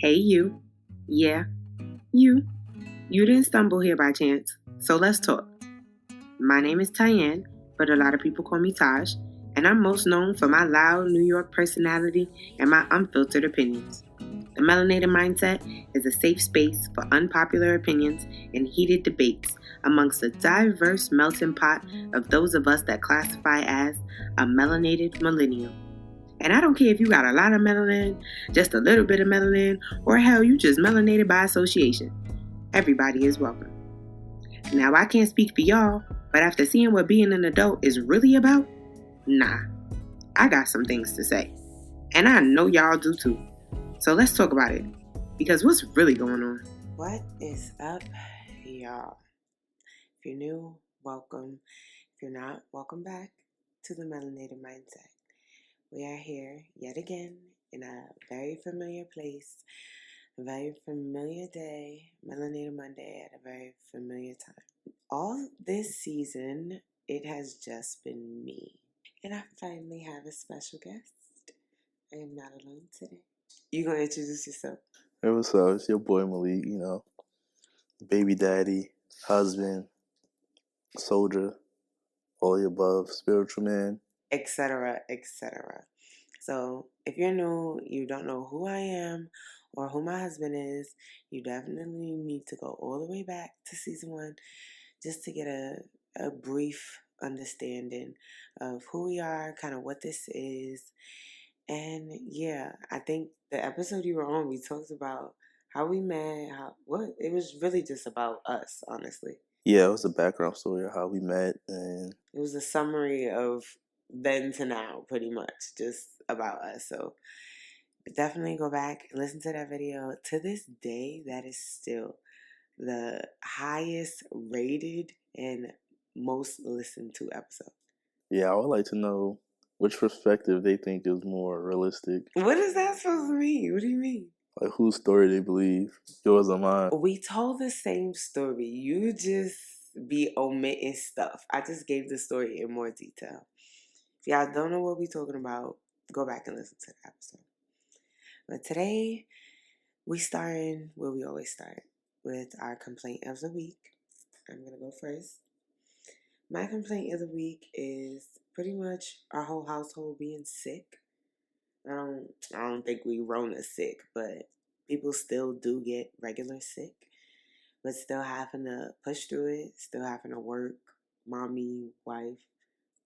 Hey you. Yeah, you. You didn't stumble here by chance, so let's talk. My name is Tyanne, but a lot of people call me Taj, and I'm most known for my loud New York personality and my unfiltered opinions. The Melanated Mindset is a safe space for unpopular opinions and heated debates amongst a diverse melting pot of those of us that classify as a melanated millennial. And I don't care if you got a lot of melanin, just a little bit of melanin, or hell, you just melanated by association. Everybody is welcome. Now, I can't speak for y'all, but after seeing what being an adult is really about, nah, I got some things to say. And I know y'all do too. So let's talk about it. Because what's really going on? What is up, y'all? If you're new, welcome. If you're not, welcome back to the Melanated Mindset. We are here yet again in a very familiar place, a very familiar day, Melanated Monday at a very familiar time. All this season, it has just been me. And I finally have a special guest. I am not alone today. You gonna introduce yourself? Hey, what's up? It's your boy Malik, baby daddy, husband, soldier, all the above, spiritual man. Etc., etc. So if you're new, you don't know who I am or who my husband is, you definitely need to go all the way back to season 1 just to get a brief understanding of who we are, kind of what this is. And yeah, I think the episode you were on, we talked about how we met, it was really just about us, honestly. Yeah, it was a background story of how we met, and it was a summary of then to now, pretty much, just about us. So definitely go back and listen to that video. To this day, that is still the highest rated and most listened to episode. Yeah, I would like to know which perspective they think is more realistic. What is that supposed to mean? What do you mean? Like whose story they believe, yours or mine? We told the same story. You just be omitting stuff. I just gave the story in more detail. If y'all don't know what we're talking about, go back and listen to the episode. But today, we starting where we always start, with our complaint of the week. I'm going to go first. My complaint of the week is pretty much our whole household being sick. I don't think we Rona sick, but people still do get regular sick, but still having to push through it, still having to work, mommy, wife.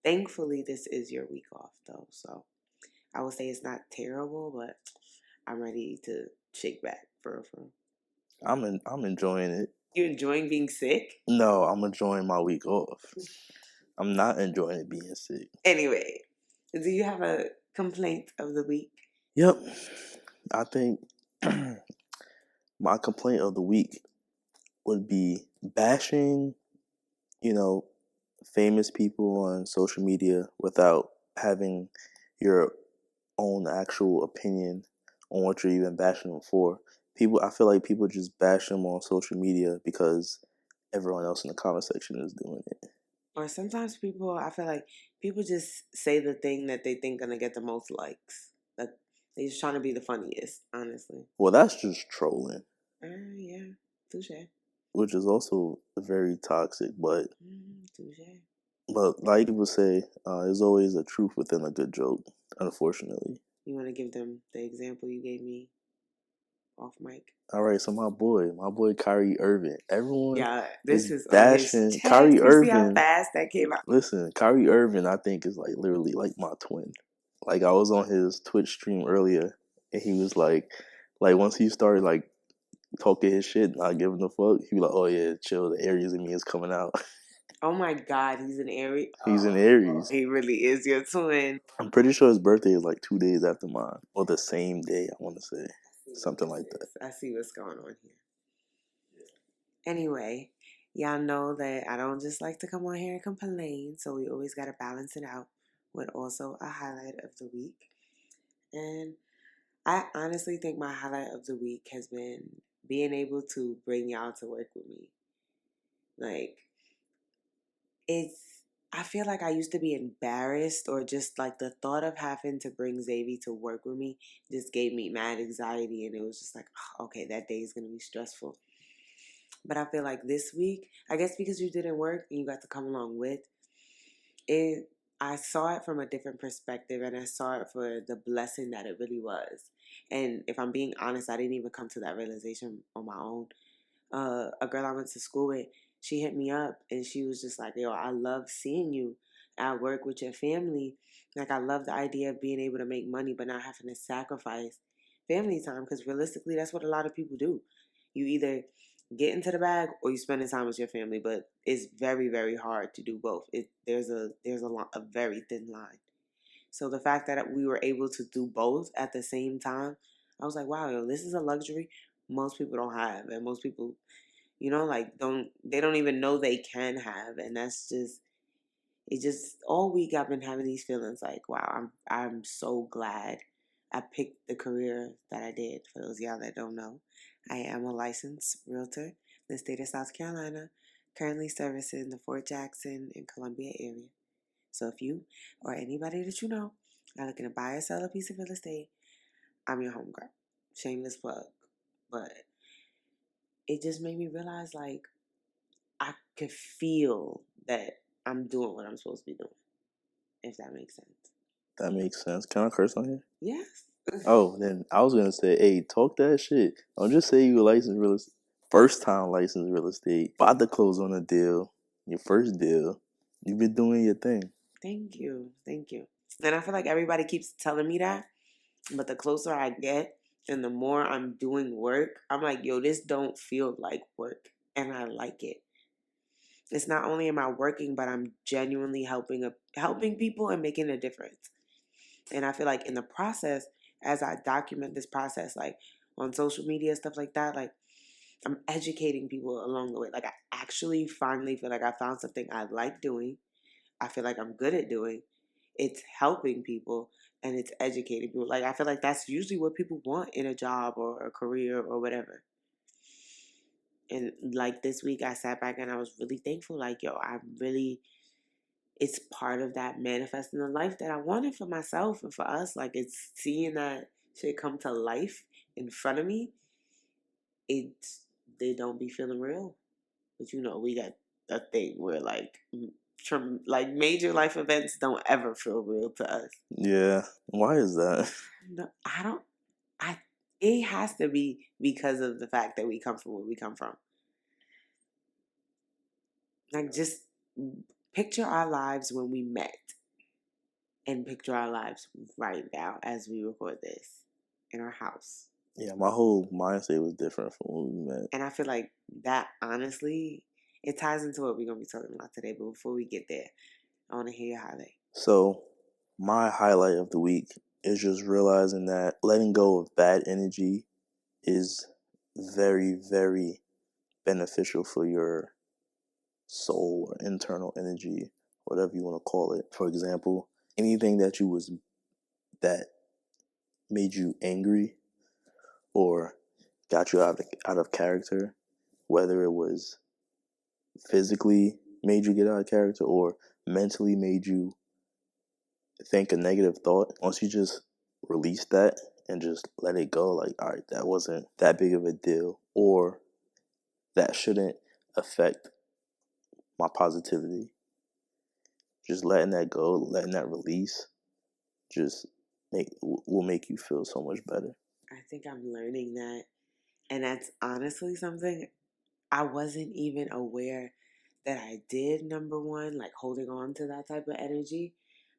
Thankfully, this is your week off, though, so I would say it's not terrible, but I'm ready to shake back for real. I'm enjoying it. You enjoying being sick? No, I'm enjoying my week off. I'm not enjoying it being sick. Anyway, do you have a complaint of the week? Yep. I think my complaint of the week would be bashing, famous people on social media without having your own actual opinion on what you're even bashing them for. I feel like people just bash them on social media because everyone else in the comment section is doing it. Or sometimes I feel like people just say the thing that they think gonna get the most likes. Like they're just trying to be the funniest, honestly. Well, that's just trolling. Yeah, touche. Which is also very toxic, but touche. But like people say, there's always a truth within a good joke, unfortunately. You want to give them the example you gave me off mic? All right, so my boy Kyrie Irving. Everyone this is bashing Kyrie Irving. See how fast that came out? Listen, Kyrie Irving, I think, is like literally like my twin. Like I was on his Twitch stream earlier, and he was like once he started like talking his shit, not giving a fuck, he was like, "Oh yeah, chill. The Aries in me is coming out." Oh my God, he's an Aries. He's an Aries. He really is your twin. I'm pretty sure his birthday is like 2 days after mine, or the same day. I want to say something like that. I see what's going on here. Anyway, y'all know that I don't just like to come on here and complain, so we always got to balance it out with also a highlight of the week. And I honestly think my highlight of the week has been being able to bring y'all to work with me. Like, I feel like I used to be embarrassed, or just like the thought of having to bring Xavier to work with me just gave me mad anxiety. And it was just like, oh, okay, that day is going to be stressful. But I feel like this week, I guess because you didn't work and you got to come along with it, I saw it from a different perspective, and I saw it for the blessing that it really was. And if I'm being honest, I didn't even come to that realization on my own. A girl I went to school with, she hit me up and she was just like, yo, I love seeing you at work with your family. Like, I love the idea of being able to make money but not having to sacrifice family time, because realistically, that's what a lot of people do. You either get into the bag or you spend time with your family, but it's very, very hard to do both. There's a very thin line. So the fact that we were able to do both at the same time, I was like, wow, yo, this is a luxury most people don't have, and most people, like, don't even know they can have. And that's just, it just, all week I've been having these feelings like, wow, I'm so glad I picked the career that I did. For those of y'all that don't know, I am a licensed realtor in the state of South Carolina, currently servicing the Fort Jackson and Columbia area. So if you or anybody that you know are looking to buy or sell a piece of real estate, I'm your homegirl. Shameless plug. But it just made me realize, like, I could feel that I'm doing what I'm supposed to be doing, if that makes sense. That makes sense. Can I curse on here? Yes. Oh, then I was gonna say, hey, talk that shit. Don't just say you a licensed real estate, first time licensed real estate, about to close on a deal, your first deal. You've been doing your thing. Thank you. And I feel like everybody keeps telling me that, but the closer I get and the more I'm doing work, I'm like, yo, this don't feel like work, and I like it. It's not only am I working, but I'm genuinely helping people and making a difference. And I feel like in the process, as I document this process, like on social media, stuff like that, like, I'm educating people along the way. Like, I actually finally feel like I found something I like doing. I feel like I'm good at doing. It's helping people and it's educating people. Like, I feel like that's usually what people want in a job or a career or whatever. And like this week, I sat back and I was really thankful. Like, yo, it's part of that manifesting the life that I wanted for myself and for us. Like, it's seeing that shit come to life in front of me. They don't be feeling real. But we got a thing where, like, major life events don't ever feel real to us. Yeah. Why is that? No, I don't. It has to be because of the fact that we come from where we come from. Like, just picture our lives when we met, and picture our lives right now as we record this in our house. Yeah, my whole mindset was different from when we met. And I feel like that, honestly, it ties into what we're going to be talking about today. But before we get there, I want to hear your highlight. So, my highlight of the week is just realizing that letting go of bad energy is very, very beneficial for your soul or internal energy, whatever you want to call it. For example, anything that made you angry or got you out of character, whether it was physically made you get out of character or mentally made you think a negative thought, once you just release that and just let it go, like, all right, that wasn't that big of a deal, or that shouldn't affect my positivity. Just letting that go, letting that release, will make you feel so much better. I think I'm learning that, and that's honestly something I wasn't even aware that I did. Number one, like, holding on to that type of energy.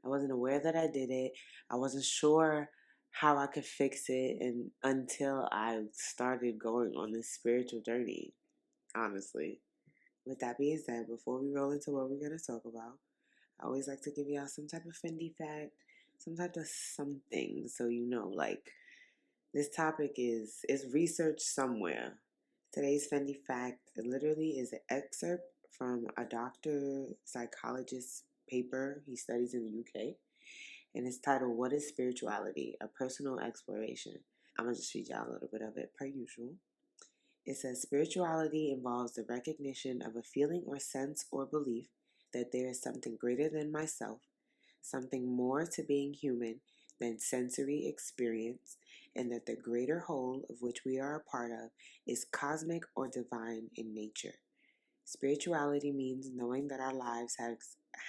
I wasn't aware that I did it. I wasn't sure how I could fix it, and until I started going on this spiritual journey, honestly. With that being said, before we roll into what we're going to talk about, I always like to give y'all some type of Fendi fact, some type of something, so like, this topic is researched somewhere. Today's Fendi fact literally is an excerpt from a doctor psychologist paper he studies in the UK, and it's titled "What is Spirituality? A Personal Exploration." I'm gonna just read y'all a little bit of it per usual. It says spirituality involves the recognition of a feeling or sense or belief that there is something greater than myself, something more to being human than sensory experience, and that the greater whole of which we are a part of is cosmic or divine in nature. Spirituality means knowing that our lives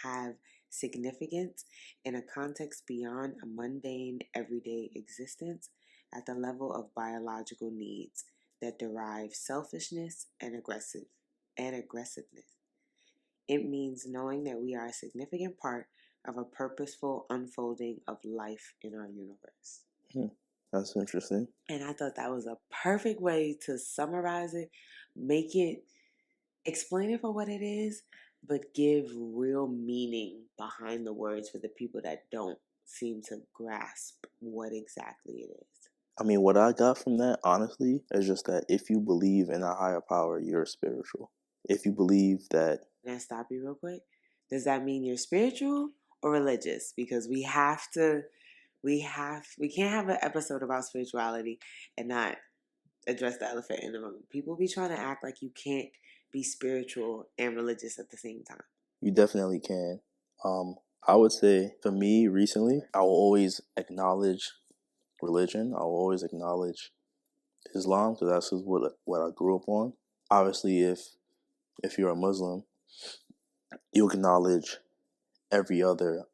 have significance in a context beyond a mundane, everyday existence at the level of biological needs that derive selfishness and aggressiveness. It means knowing that we are a significant part of a purposeful unfolding of life in our universe. That's interesting. And I thought that was a perfect way to summarize it, explain it for what it is, but give real meaning behind the words for the people that don't seem to grasp what exactly it is. I mean, what I got from that, honestly, is just that if you believe in a higher power, you're spiritual. If you believe that... Can I stop you real quick? Does that mean you're spiritual or religious? Because we can't have an episode about spirituality and not address the elephant in the room. People be trying to act like you can't be spiritual and religious at the same time. You definitely can. I would say, for me, recently, I will always acknowledge religion. I will always acknowledge Islam, because that's just what I grew up on. Obviously, if you're a Muslim, you acknowledge every other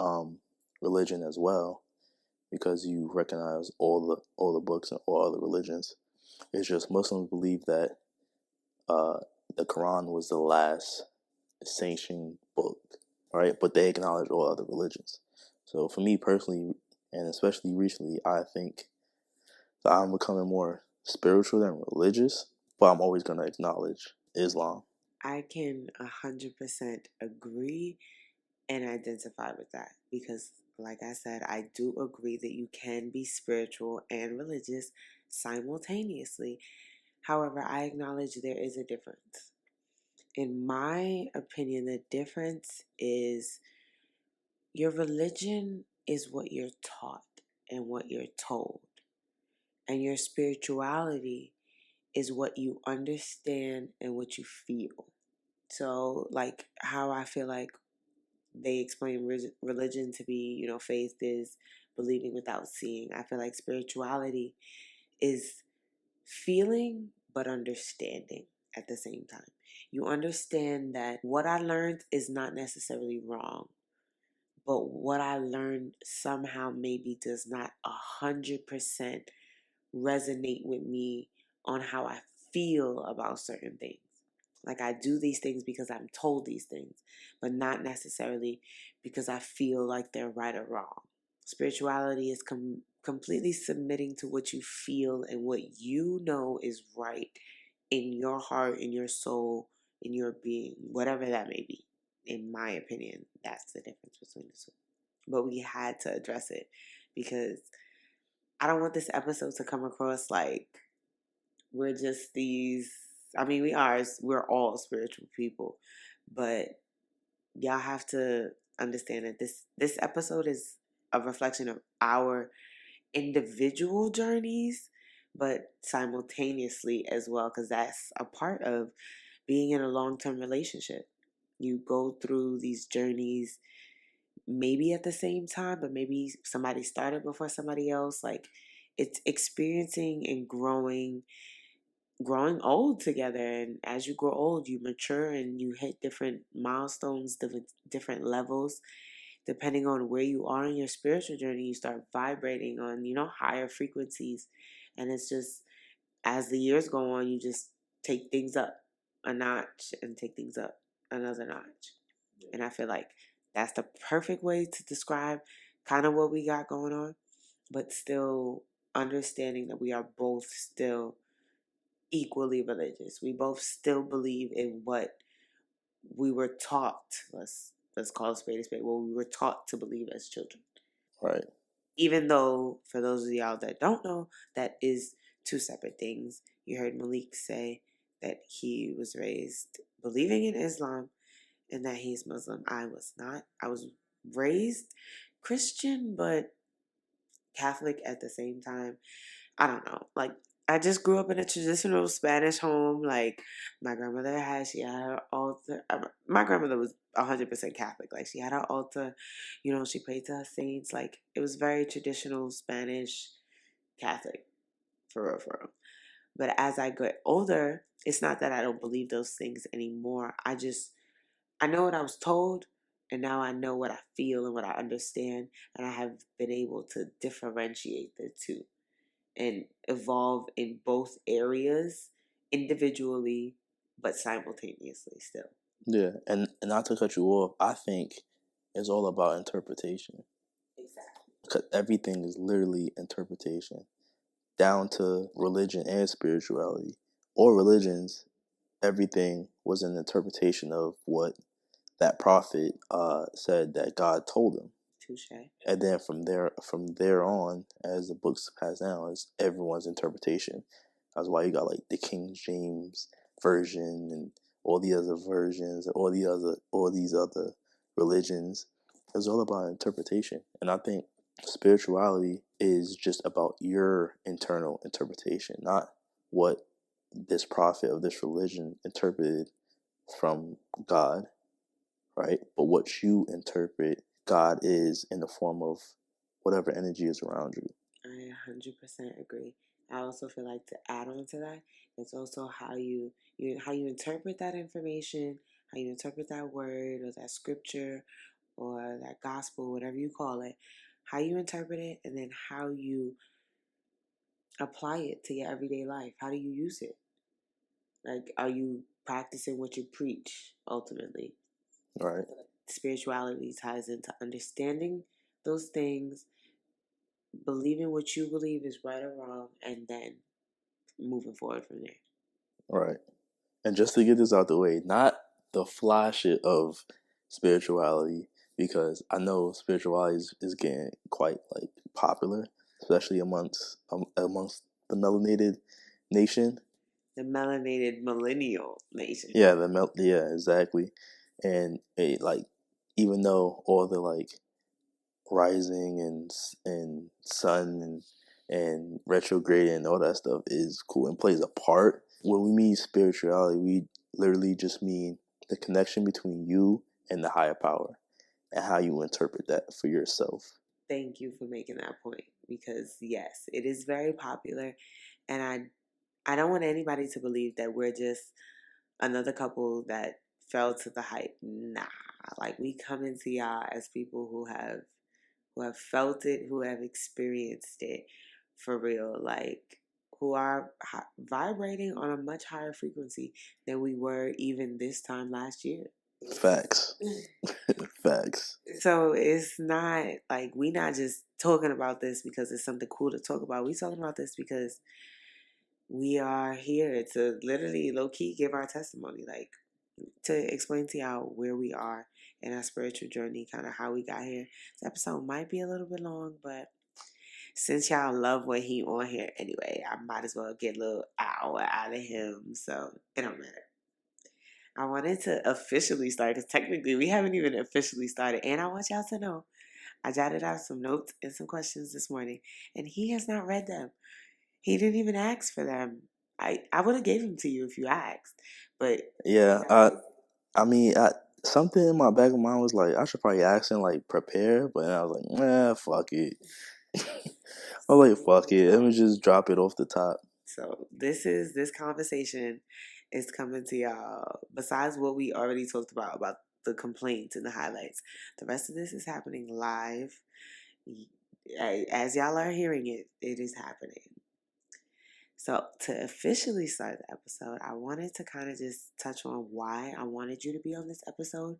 religion as well, because you recognize all the books and all other religions. It's just Muslims believe that the Quran was the last sanctioned book, right? But they acknowledge all other religions. So for me personally, and especially recently, I think that I'm becoming more spiritual than religious, but I'm always going to acknowledge Islam. I can 100% agree and identify with that because, like I said, I do agree that you can be spiritual and religious simultaneously. However, I acknowledge there is a difference. In my opinion, the difference is your religion is what you're taught and what you're told. And your spirituality is what you understand and what you feel. So, like how I feel like they explain religion to be, faith is believing without seeing. I feel like spirituality is feeling but understanding at the same time. You understand that what I learned is not necessarily wrong, but what I learned somehow maybe does not 100% resonate with me on how I feel about certain things. Like I do these things because I'm told these things, but not necessarily because I feel like they're right or wrong. Spirituality is completely submitting to what you feel and what you know is right in your heart, in your soul, in your being, whatever that may be. In my opinion, that's the difference between the two. But we had to address it because I don't want this episode to come across like we're just these. I mean, we're all spiritual people, but y'all have to understand that this episode is a reflection of our individual journeys, but simultaneously as well, because that's a part of being in a long-term relationship. You go through these journeys maybe at the same time, but maybe somebody started before somebody else. Like it's experiencing and growing old together, and as you grow old you mature and you hit different milestones, different levels depending on where you are in your spiritual journey. You start vibrating on higher frequencies, and it's just as the years go on you just take things up a notch and take things up another notch. And I feel like that's the perfect way to describe kind of what we got going on, but still understanding that we are both still equally religious. We both still believe in what we were taught. Let's call a spade a spade. What we were taught to believe as children. Right. Even though, for those of y'all that don't know, that is two separate things. You heard Malik say that he was raised believing in Islam and that he's Muslim. I was not. I was raised Christian, but Catholic at the same time. I don't know. Like, I just grew up in a traditional Spanish home. Like, my grandmother had her altar. My grandmother was 100% Catholic. Like, she had her altar, she prayed to her saints. Like, it was very traditional Spanish Catholic, for real, for real. But as I get older, it's not that I don't believe those things anymore. I know what I was told, and now I know what I feel and what I understand, and I have been able to differentiate the two and evolve in both areas individually, but simultaneously still. Yeah, and not to cut you off, I think it's all about interpretation. Exactly. Because everything is literally interpretation, down to religion and spirituality. Or religions, everything was an interpretation of what that prophet said that God told him. Touche. And then from there on, as the books pass down, it's everyone's interpretation. That's why you got like the King James version and all the other versions, all these other religions. It's all about interpretation. And I think spirituality is just about your internal interpretation, not what this prophet of this religion interpreted from God, right? But what you interpret God is in the form of whatever energy is around you. I 100% agree. I also feel like, to add on to that, it's also how you interpret that information, how you interpret that word or that scripture or that gospel, whatever you call it, how you interpret it, and then how you apply it to your everyday life. How do you use it? Like, are you practicing what you preach ultimately? Right. Spirituality ties into understanding those things, believing what you believe is right or wrong, and then moving forward from there. Right. And just to get this out the way, not the fly shit of spirituality, because I know spirituality is getting quite like popular, especially amongst the melanated nation. The melanated millennial nation. Yeah, yeah, exactly. And it, like, even though all the like rising and sun and retrograde and all that stuff is cool and plays a part, when we mean spirituality, we literally just mean the connection between you and the higher power and how you interpret that for yourself. Thank you for making that point, because yes, it is very popular, and I don't want anybody to believe that we're just another couple that fell to the hype. Nah, like, we come into y'all as people who have felt it, who have experienced it for real, like, who are vibrating on a much higher frequency than we were even this time last year. Facts. Facts. So it's not like we not just talking about this because it's something cool to talk about. We talking about this because we are here to literally low-key give our testimony, like, to explain to y'all where we are in our spiritual journey, kind of how we got here. This episode might be a little bit long, but since y'all love what he on here anyway, I might as well get a little hour out of him, so it don't matter. I wanted to officially start, because technically we haven't even officially started, and I want y'all to know I jotted out some notes and some questions this morning, and he has not read them. He didn't even ask for them. I would have gave them to you if you asked, but yeah, something in my back of my mind was like, I should probably ask him, like, prepare, but then I was like, fuck it. I was like, fuck it, let me just drop it off the top. So this conversation is coming to y'all. Besides what we already talked about the complaints and the highlights, the rest of this is happening live. As y'all are hearing it, it is happening. So to officially start the episode, I wanted to kind of just touch on why I wanted you to be on this episode.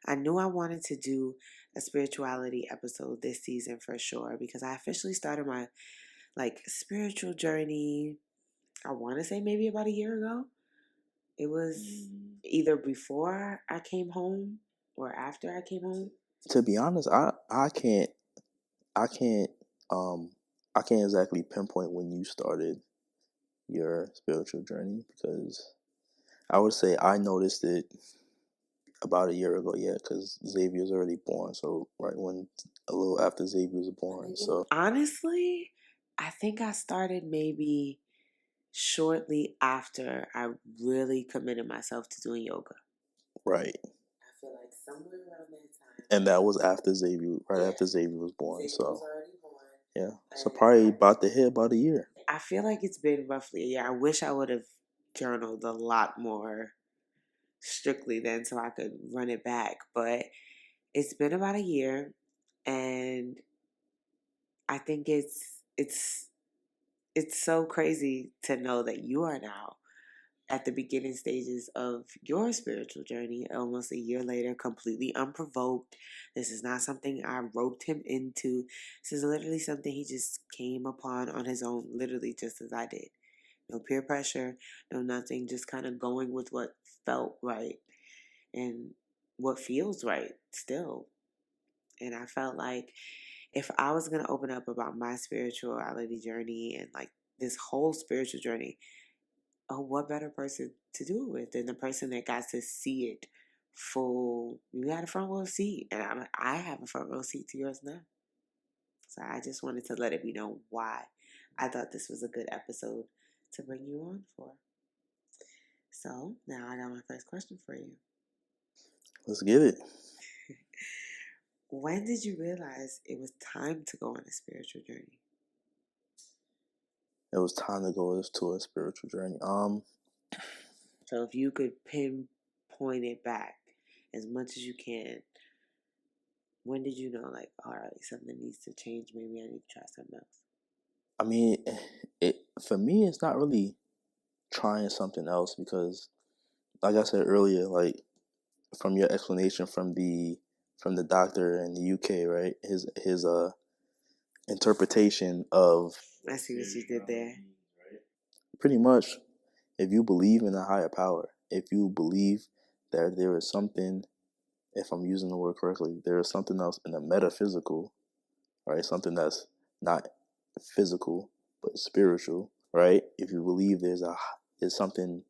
I knew I wanted to do a spirituality episode this season for sure, because I officially started my spiritual journey, I want to say maybe about a year ago. It was either before I came home or after I came home. To be honest, I can't exactly pinpoint when you started your spiritual journey, because I would say I noticed it about a year ago, because Xavier was already born, so right when a little after Xavier was born. So honestly, I think I started maybe shortly after I really committed myself to doing yoga. Right. I feel like somewhere around that time. And that was after Xavier, after Xavier was born. Xavier so was already born. Yeah. So probably about to hit about a year. I feel like it's been roughly a year. I wish I would have journaled a lot more strictly then so I could run it back. But it's been about a year, and I think it's so crazy to know that you are now at the beginning stages of your spiritual journey, almost a year later, completely unprovoked. This is not something I roped him into. This is literally something he just came upon on his own, literally just as I did. No peer pressure, no nothing, just kind of going with what felt right and what feels right still. And I felt like if I was going to open up about my spirituality journey and like this whole spiritual journey, oh, what better person to do it with than the person that got to see it full? You got a front row seat, and I have a front row seat to yours now. So I just wanted to let it be known why I thought this was a good episode to bring you on for. So now I got my first question for you. Let's get it. When did you realize it was time to go on a spiritual journey? It was time to go to a spiritual journey. So if you could pinpoint it back as much as you can, when did you know, like, all right, something needs to change? Maybe I need to try something else. I mean, for me, it's not really trying something else because, like I said earlier, like from your explanation from the doctor in the UK, right? His interpretation of. I see what you did there. Pretty much, if you believe in a higher power, if you believe that there is something, if I'm using the word correctly, there is something else in the metaphysical, right? Something that's not physical but spiritual, right? If you believe there's something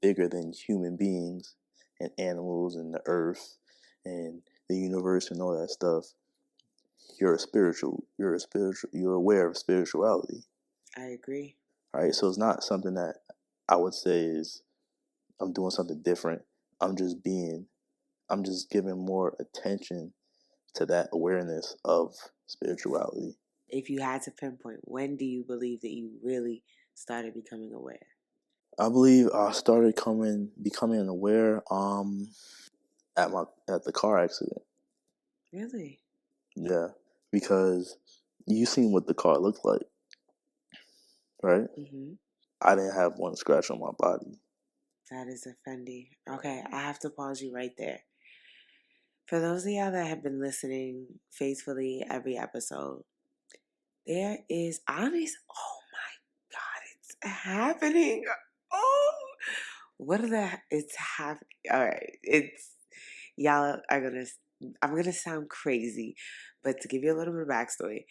bigger than human beings and animals and the earth and the universe and all that stuff, you're aware of spirituality. I agree. Right? So it's not something that I would say is I'm doing something different. I'm just giving more attention to that awareness of spirituality. If you had to pinpoint, when do you believe that you really started becoming aware? I believe I started becoming aware at the car accident. Really? Yeah, because you seen what the car looked like, right? Mm-hmm. I didn't have one scratch on my body. That is offending. Okay, I have to pause you right there. For those of y'all that have been listening faithfully every episode, there is honest. Oh my God, it's happening. Oh, what are the? It's happening. All right, it's y'all are gonna. I'm gonna sound crazy, but to give you a little bit of backstory,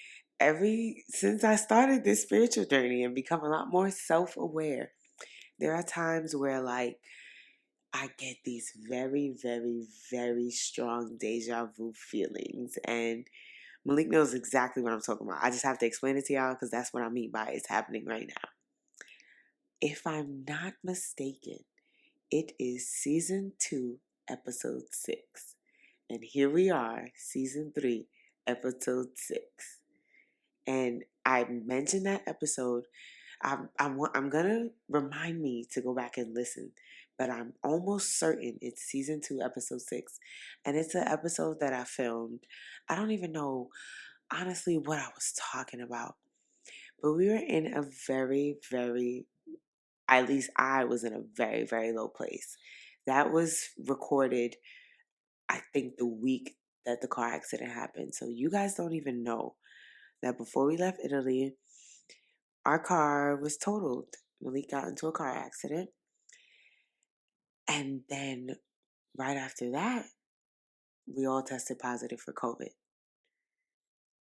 since I started this spiritual journey and become a lot more self-aware, there are times where like I get these very, very, very strong deja vu feelings. And Malik knows exactly what I'm talking about. I just have to explain it to y'all because that's what I mean by it's happening right now. If I'm not mistaken, it is season 2, episode 6. And here we are, season 3, episode 6. And I mentioned that episode. I'm gonna remind me to go back and listen, but I'm almost certain it's season 2, episode 6, and it's an episode that I filmed. I don't even know honestly what I was talking about, but we were in a very, very, at least I was in a very, very low place. That was recorded, I think, the week that the car accident happened. So you guys don't even know that before we left Italy, our car was totaled. Malik got into a car accident. And then right after that, we all tested positive for COVID.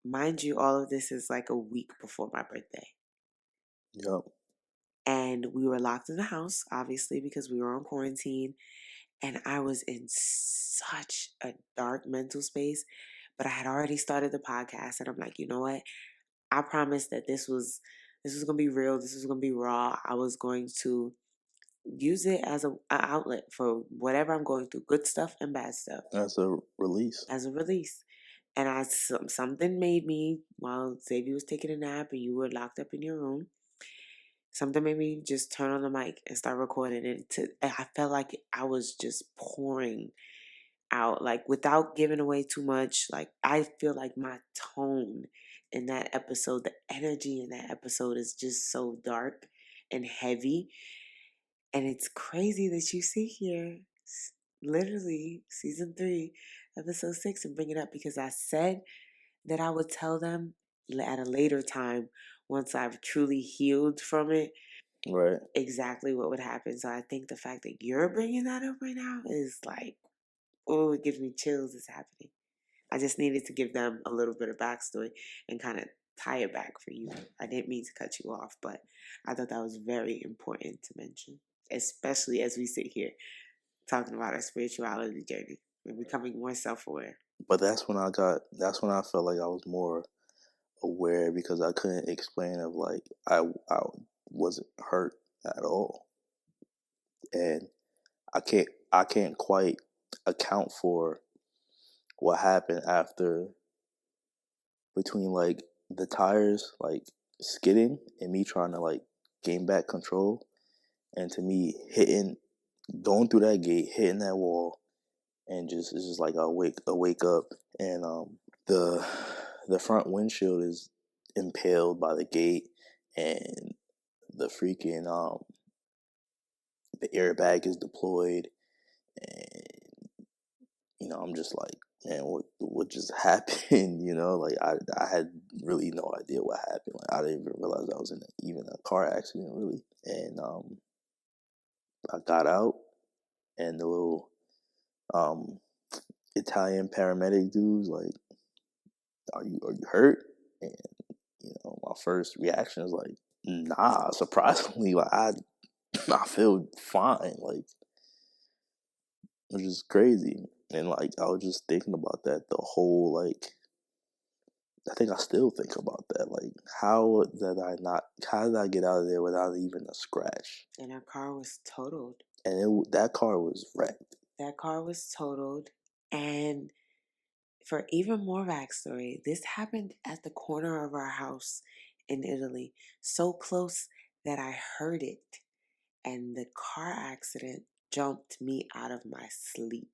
Mind you, all of this is like a week before my birthday. Yep. And we were locked in the house, obviously, because we were on quarantine. And I was in such a dark mental space. But I had already started the podcast. And I'm like, you know what? I promised that this was going to be real. This was going to be raw. I was going to use it as a outlet for whatever I'm going through, good stuff and bad stuff. As a release. As a release. And something made me, while Xavier was taking a nap and you were locked up in your room, something made me just turn on the mic and start recording. And I felt like I was just pouring out, like without giving away too much. Like I feel like my tone in that episode, the energy in that episode is just so dark and heavy. And it's crazy that you sit here, literally season 3, episode 6, and bring it up, because I said that I would tell them at a later time, once I've truly healed from it, right, exactly what would happen. So I think the fact that you're bringing that up right now is like, oh, it gives me chills. It's happening. I just needed to give them a little bit of backstory and kind of tie it back for you. I didn't mean to cut you off, but I thought that was very important to mention, especially as we sit here talking about our spirituality journey and becoming more self-aware. But that's when I felt like I was more aware, because I couldn't explain of like I wasn't hurt at all, and I can't quite account for what happened after, between like the tires like skidding and me trying to like gain back control, and to me going through that gate, hitting that wall, and it's just like I wake up, and the front windshield is impaled by the gate, and the freaking the airbag is deployed, and I'm just like, man, what just happened? Like I had really no idea what happened. Like I didn't even realize I was in even a car accident, really. And I got out, and the little Italian paramedic dudes like, are you hurt? And my first reaction is like, nah. Surprisingly, like I feel fine. Like, which is crazy. And like I was just thinking about that the whole, like, I think I still think about that. Like, how did I get out of there without even a scratch? And our car was totaled. And that car was wrecked. That car was totaled. And for even more backstory, this happened at the corner of our house in Italy, so close that I heard it. And the car accident jumped me out of my sleep.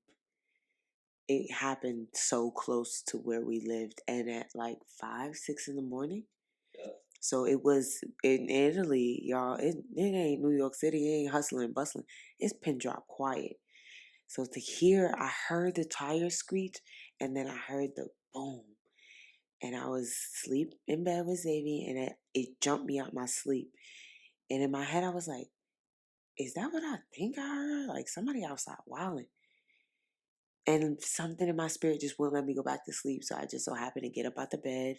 It happened so close to where we lived, and at like 5, 6 in the morning. Yeah. So it was in Italy, y'all. It ain't New York City. It ain't hustling, bustling. It's pin drop quiet. So I heard the tires screech, and then I heard the boom. And I was asleep in bed with Xavier, and it jumped me out my sleep. And in my head, I was like, is that what I think I heard? Like somebody outside wilding. And something in my spirit just wouldn't let me go back to sleep. So I just so happened to get up out the bed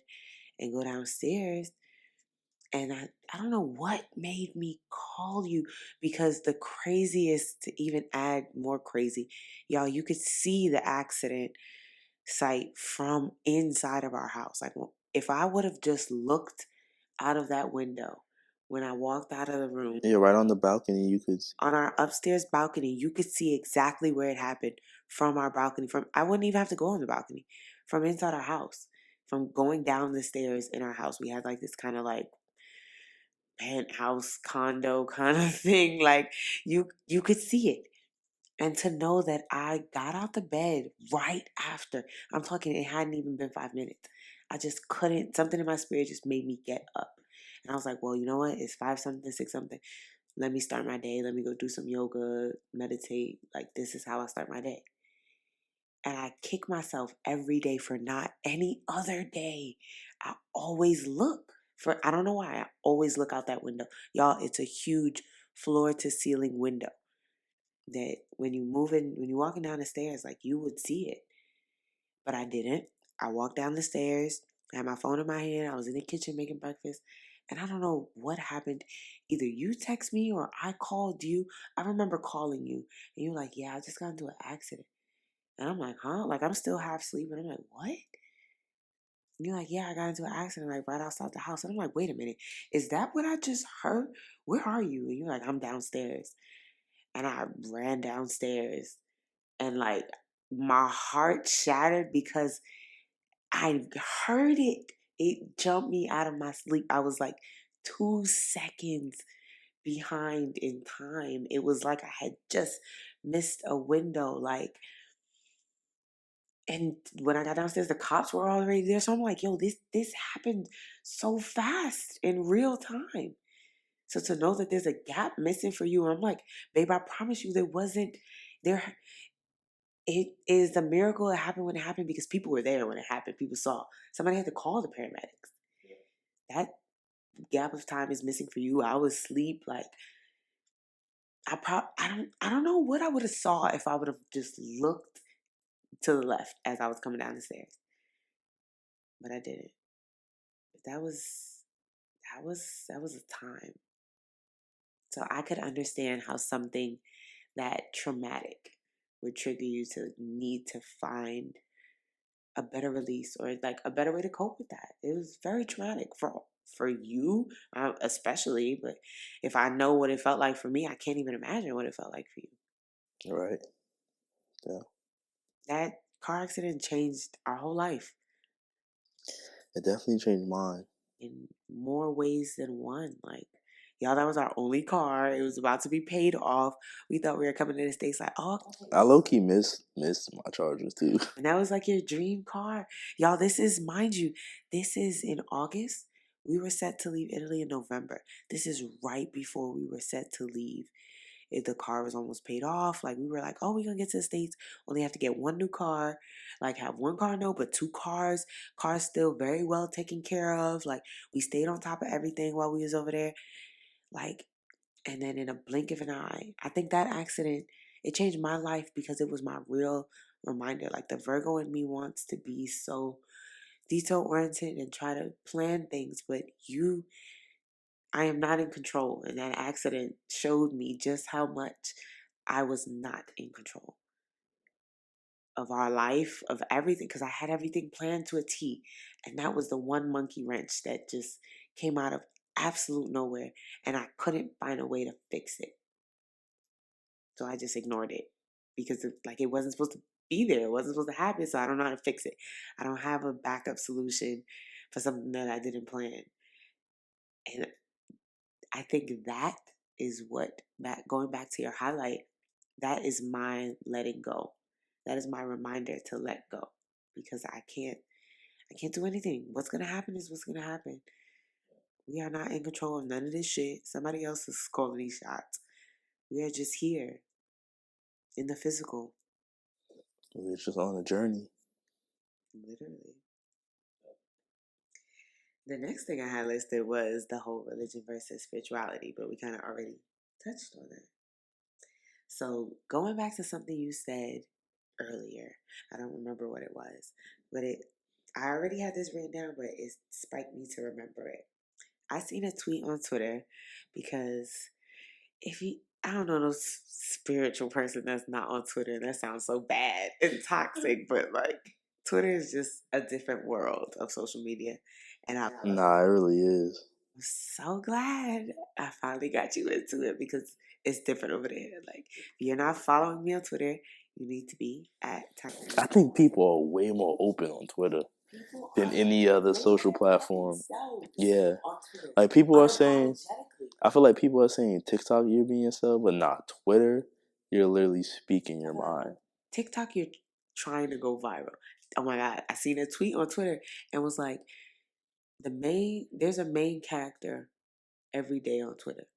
and go downstairs. And I don't know what made me call you, because the craziest, to even add more crazy, y'all, you could see the accident site from inside of our house. Like if I would have just looked out of that window when I walked out of the room. Yeah, right on the balcony, you could see. On our upstairs balcony, you could see exactly where it happened from our balcony. I wouldn't even have to go on the balcony. From inside our house. From going down the stairs in our house. We had like this kind of like penthouse condo kind of thing. Like you could see it. And to know that I got out the bed right after, I'm talking, it hadn't even been 5 minutes. I just couldn't, something in my spirit just made me get up. And I was like, well, you know what? It's 5 something, 6 something. Let me start my day. Let me go do some yoga, meditate. Like, this is how I start my day. And I kick myself every day for not any other day. I always look I don't know why, I always look out that window. Y'all, it's a huge floor to ceiling window that when you're walking down the stairs, like you would see it. But I didn't. I walked down the stairs, I had my phone in my hand, I was in the kitchen making breakfast, and I don't know what happened. Either you text me or I called you. I remember calling you, and you were like, yeah, I just got into an accident. And I'm like, huh? Like, I'm still half asleep, and I'm like, what? And you're like, yeah, I got into an accident, like, right outside the house. And I'm like, wait a minute, is that what I just heard? Where are you? And you're like, I'm downstairs. and I ran downstairs, and like my heart shattered because I heard it. It jumped me out of my sleep. I was like 2 seconds behind in time. It was like I had just missed a window. Like, and when I got downstairs, the cops were already there. So I'm like, yo, this happened so fast in real time. So to know that there's a gap missing for you, I'm like, babe, I promise you there. It is a miracle it happened when it happened because people were there when it happened. People saw. Somebody had to call the paramedics. That gap of time is missing for you. I was asleep. Like, I don't know what I would have saw if I would have just looked to the left as I was coming down the stairs. But I didn't. That was a time. So I could understand how something that traumatic would trigger you to need to find a better release or like a better way to cope with that. It was very traumatic for you, especially. But if I know what it felt like for me, I can't even imagine what it felt like for you. Right. Yeah. That car accident changed our whole life. It definitely changed mine. In more ways than one. Like, y'all, that was our only car. It was about to be paid off. We thought we were coming to the States like, oh. I low-key missed my Chargers too. And that was like your dream car. Y'all, this is, mind you, this is in August. We were set to leave Italy in November. This is right before we were set to leave. If the car was almost paid off, like we were like, oh, we're gonna get to the States, only have to get one new car, like have one car, no, but 2 cars. Cars still very well taken care of. Like we stayed on top of everything while we was over there. Like, and then in a blink of an eye, I think that accident, it changed my life because it was my real reminder. Like the Virgo in me wants to be so detail oriented and try to plan things, but I am not in control. And that accident showed me just how much I was not in control of our life, of everything, because I had everything planned to a T. And that was the one monkey wrench that just came out of absolute nowhere. And I couldn't find a way to fix it. So I just ignored it because it wasn't supposed to be there. It wasn't supposed to happen. So I don't know how to fix it. I don't have a backup solution for something that I didn't plan. And I think that is that going back to your highlight, that is my letting go. That is my reminder to let go because I can't do anything. What's going to happen is what's going to happen. We are not in control of none of this shit. Somebody else is calling these shots. We are just here in the physical. We're just on a journey. Literally. The next thing I had listed was the whole religion versus spirituality, but we kind of already touched on that. So going back to something you said earlier, I don't remember what it was, but I already had this written down, but it spiked me to remember it. I seen a tweet on Twitter because I don't know, no spiritual person that's not on Twitter. That sounds so bad and toxic, but like Twitter is just a different world of social media. And it really is. I'm so glad I finally got you into it because it's different over there. Like, if you're not following me on Twitter, you need to be at Tyanne. I think people are way more open on Twitter than any other social platform. Yeah. Like people are saying, I feel like people are saying TikTok, you're being yourself, but not Twitter, you're literally speaking your mind. TikTok, you're trying to go viral. Oh my God. I seen a tweet on Twitter and was like, there's a main character every day on Twitter.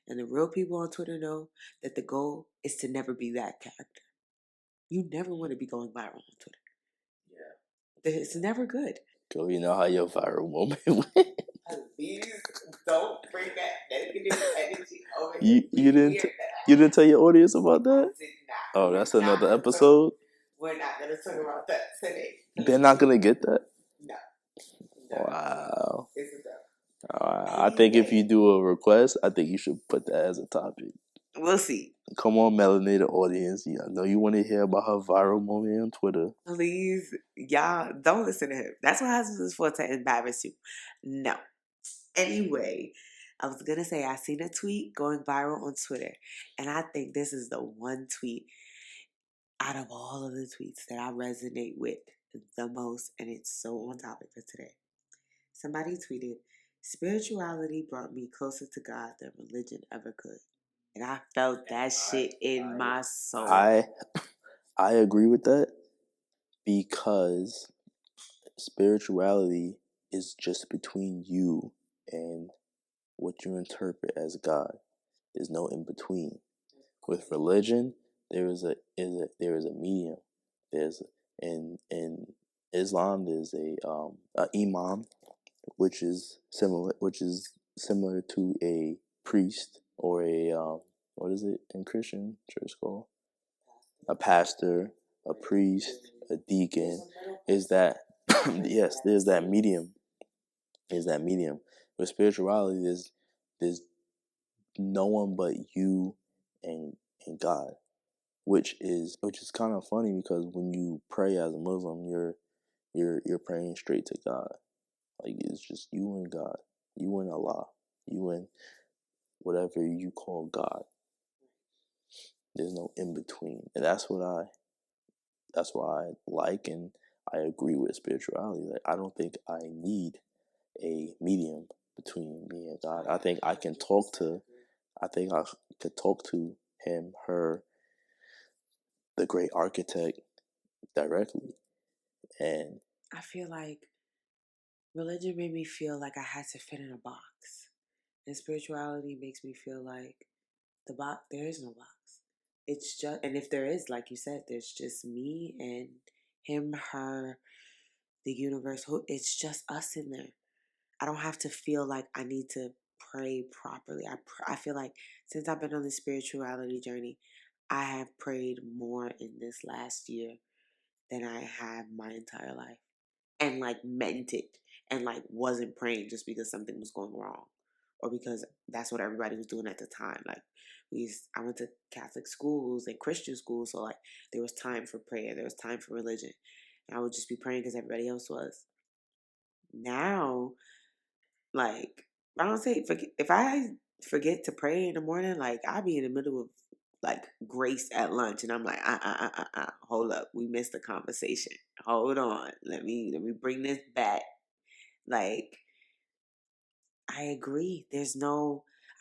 And the real people on Twitter know that the goal is to never be that character. You never want to be going viral on Twitter. Yeah. It's never good. Girl, you know how your viral moment went. Please don't bring that negative energy over here. You didn't tell your audience about that? I did not. Oh, that's another episode? We're not going to talk about that today. They're not going to get that? No. Wow. It's a I think if you do a request, I think you should put that as a topic. We'll see. Come on, melanated audience. I know you want to hear about her viral moment on Twitter. Please, y'all, don't listen to him. That's what husbands is for, to embarrass you. No. Anyway, I was going to say, I seen a tweet going viral on Twitter, and I think this is the one tweet out of all of the tweets that I resonate with the most, and it's so on topic for today. Somebody tweeted, "Spirituality brought me closer to God than religion ever could." And I felt that shit in my soul. I agree with that, because spirituality is just between you and what you interpret as God. There's no in between. With religion, there is a medium. There's in Islam, there's a imam, which is similar to a priest, or a what is it in Christian church called? A pastor, a priest, a deacon. Is that yes? There's that medium. Is that medium? With spirituality, there's no one but you and God, which is kind of funny, because when you pray as a Muslim, you're praying straight to God. Like, it's just you and God, you and Allah, you and whatever you call God. There's no in between, and that's why I like and I agree with spirituality. Like, I don't think I need a medium between me and God. I think I could talk to him, her, the great architect, directly. And I feel like religion made me feel like I had to fit in a box, and spirituality makes me feel like there is no box. It's just, and if there is, like you said, there's just me and him, her, the universe. It's just us in there. I don't have to feel like I need to pray properly. I feel like since I've been on this spirituality journey, I have prayed more in this last year than I have my entire life, and like meant it, and like wasn't praying just because something was going wrong, or because that's what everybody was doing at the time. Like, I went to Catholic schools and Christian schools, so like there was time for prayer, there was time for religion, and I would just be praying because everybody else was. Now, like, I don't say if I forget to pray in the morning, like, I'll be in the middle of like grace at lunch, and I'm like, hold up, we missed the conversation. Hold on, let me bring this back. Like, I agree. I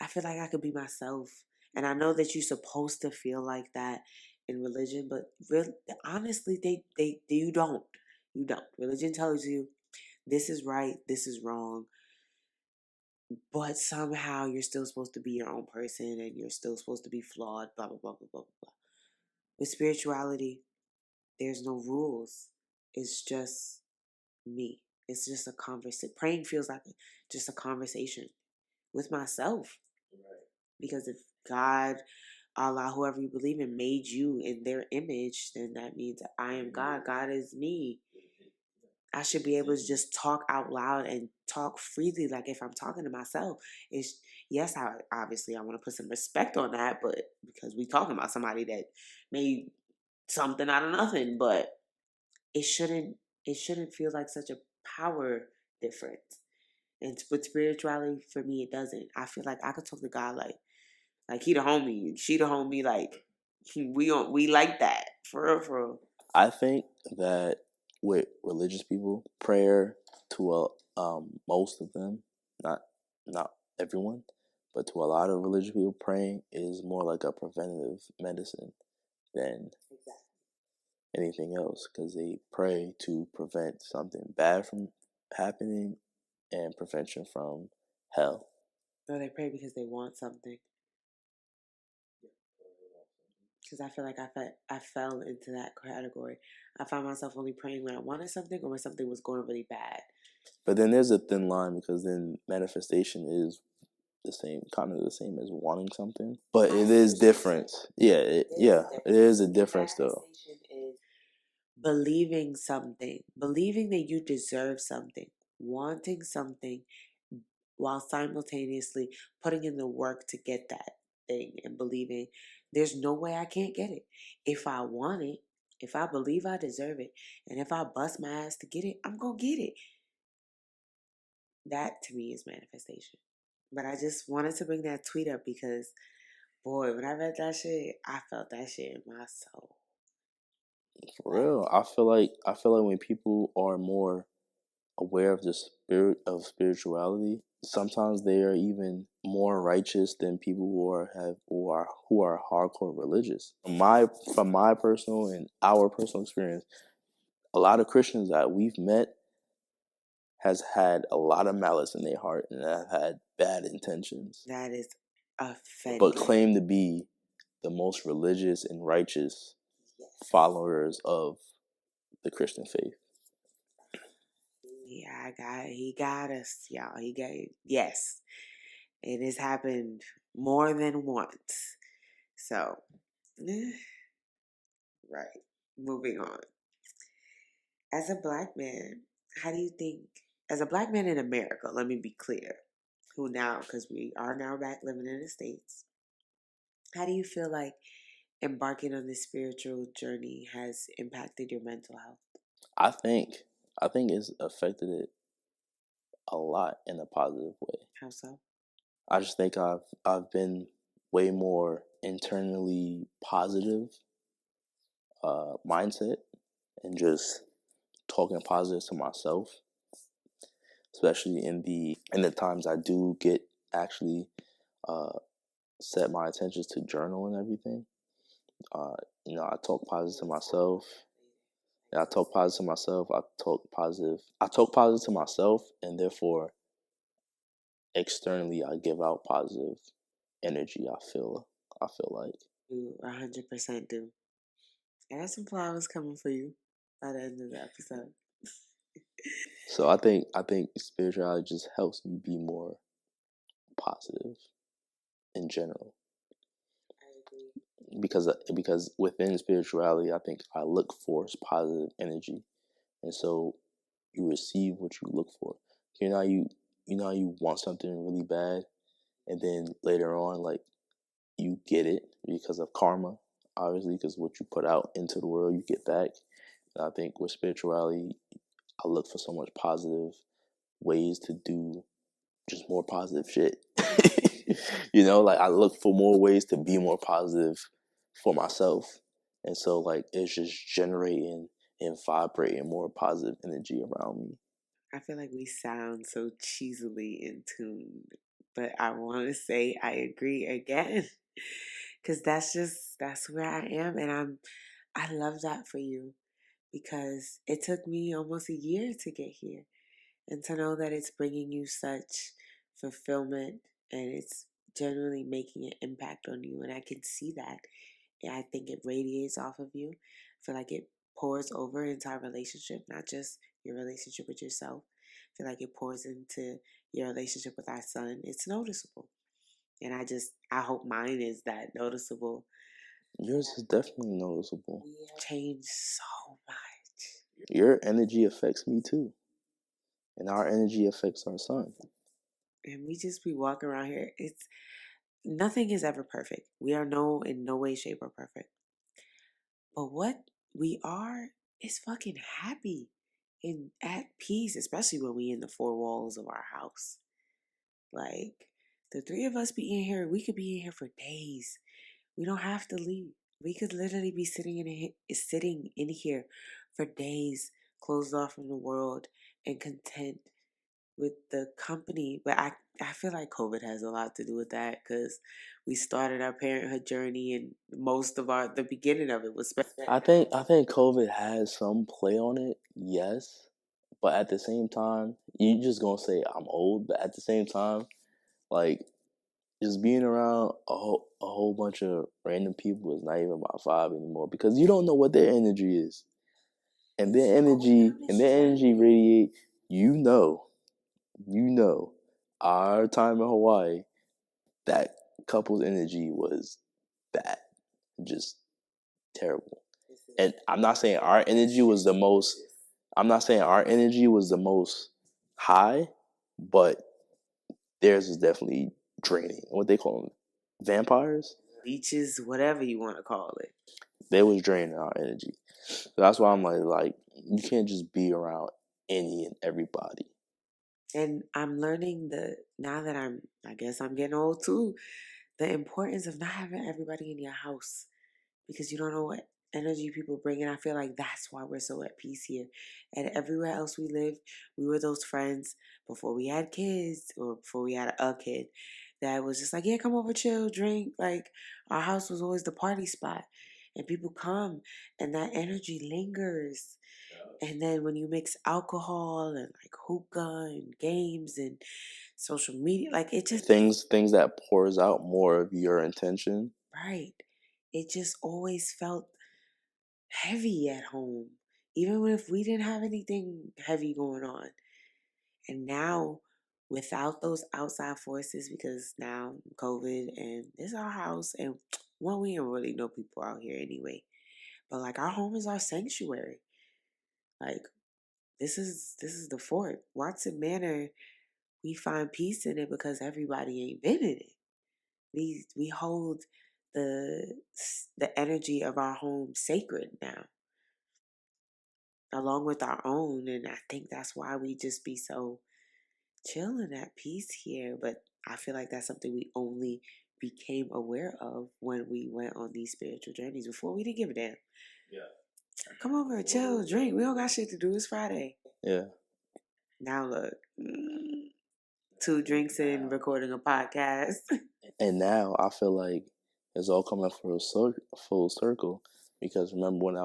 feel like I could be myself. And I know that you're supposed to feel like that in religion, but honestly, you don't. You don't. Religion tells you this is right, this is wrong, but somehow you're still supposed to be your own person, and you're still supposed to be flawed, blah, blah, blah, blah, blah, blah. With spirituality, there's no rules. It's just me. It's just a conversation. Praying feels like just a conversation with myself. Right. Because if God, Allah, whoever you believe in, made you in their image, then that means that I am God. God is me. I should be able to just talk out loud and talk freely. Like, if I'm talking to myself, yes, obviously I want to put some respect on that, but because we talking about somebody that made something out of nothing, but it shouldn't feel like such a power difference. And with spirituality, for me, it doesn't. I feel like I could talk to God like he the homie, she the homie. Like, we like that, for real, for real. I think that with religious people, prayer to most of them, not everyone, but to a lot of religious people, praying is more like a preventative medicine than anything else, because they pray to prevent something bad from happening and prevention from hell. No, they pray because they want something. Because I feel like I fell into that category. I found myself only praying when I wanted something or when something was going really bad. But then there's a thin line, because then manifestation is kind of the same as wanting something, but it is different. Yeah, it is a difference though. Is believing something, believing that you deserve something, wanting something, while simultaneously putting in the work to get that thing, and believing there's no way I can't get it. If I want it, if I believe I deserve it, and if I bust my ass to get it, I'm going to get it. That to me is manifestation. But I just wanted to bring that tweet up because, boy, when I read that shit, I felt that shit in my soul. For real, I feel like when people are more aware of the spirit of spirituality, sometimes they are even more righteous than people who are hardcore religious. From my personal and our personal experience, a lot of Christians that we've met has had a lot of malice in their heart and have had bad intentions. That is offending. But claim to be the most religious and righteous followers of the Christian faith. Yeah, he got us, y'all. Yes. It has happened more than once. So, right. Moving on. As a black man, how do you think, as a black man in America, let me be clear, who now, because we are now back living in the States, how do you feel like embarking on this spiritual journey has impacted your mental health? I think it's affected it a lot in a positive way. How so? I just think I've been way more internally positive mindset and just talking positive to myself, especially in the times I do get actually set my intentions to journal and everything. I talk positive to myself. I talk positive to myself. I talk positive to myself, and therefore externally I give out positive energy. I feel like You 100% do. I got some flowers coming for you by the end of the episode. so. I think spirituality just helps me be more positive in general. Because within spirituality, I think I look for positive energy, and so you receive what you look for. You know, you want something really bad, and then later on, like, you get it because of karma, obviously, because what you put out into the world, you get back. And I think with spirituality, I look for so much positive ways to do just more positive shit. Like, I look for more ways to be more positive for myself. And so, like, it's just generating and vibrating more positive energy around me. I feel like we sound so cheesily in tune, but I want to say I agree again, because that's where I am, and I love that for you, because it took me almost a year to get here, and to know that it's bringing you such fulfillment and it's generally making an impact on you, and I can see that. I think it radiates off of you. I feel like it pours over into our relationship, not just your relationship with yourself. I feel like it pours into your relationship with our son. It's noticeable. And I hope mine is that noticeable. Yours is definitely noticeable. We have changed so much. Your energy affects me too. And our energy affects our son. And we just be walking around here. Nothing is ever perfect. We are in no way, shape, or perfect. But what we are is fucking happy and at peace, especially when we in the four walls of our house. Like, the three of us be in here, we could be in here for days. We don't have to leave. We could literally be sitting in here for days, closed off from the world and content with the company. But I feel like COVID has a lot to do with that, because we started our parenthood journey, and most of the beginning of it was spent. I think COVID has some play on it, yes. But at the same time, you just gonna say I'm old, but at the same time, like, just being around a whole bunch of random people is not even my vibe anymore, because you don't know what their energy is. And their energy radiate, you know, our time in Hawaii, that couple's energy was bad, just terrible. And I'm not saying our energy was the most high, but theirs is definitely draining. What they call them, vampires? Leeches, whatever you want to call it. They was draining our energy. So that's why I'm like, you can't just be around any and everybody. And I'm learning now that I guess I'm getting old too, the importance of not having everybody in your house, because you don't know what energy people bring. And I feel like that's why we're so at peace here. And everywhere else we lived, we were those friends before we had kids or before we had a kid that was just like, yeah, come over, chill, drink. Like, our house was always the party spot. And people come and that energy lingers. And then when you mix alcohol and like hookah and games and social media, like it just things that pours out more of your intention. right. It just always felt heavy at home, even if we didn't have anything heavy going on. And now, without those outside forces, because now COVID and this is our house, and well, we don't really know people out here anyway. But like our home is our sanctuary. Like this is the fort. Watson Manor, we find peace in it because everybody ain't been in it. We hold the the energy of our home sacred now, along with our own. And I think that's why we just be so chill and at peace here. But I feel like that's something we only became aware of when we went on these spiritual journeys. Before, we didn't give a damn. Yeah. Come over, chill, drink. We don't got shit to do. It's Friday. Yeah. Now look, 2 drinks in, recording a podcast. And now I feel like it's all coming full circle, because remember when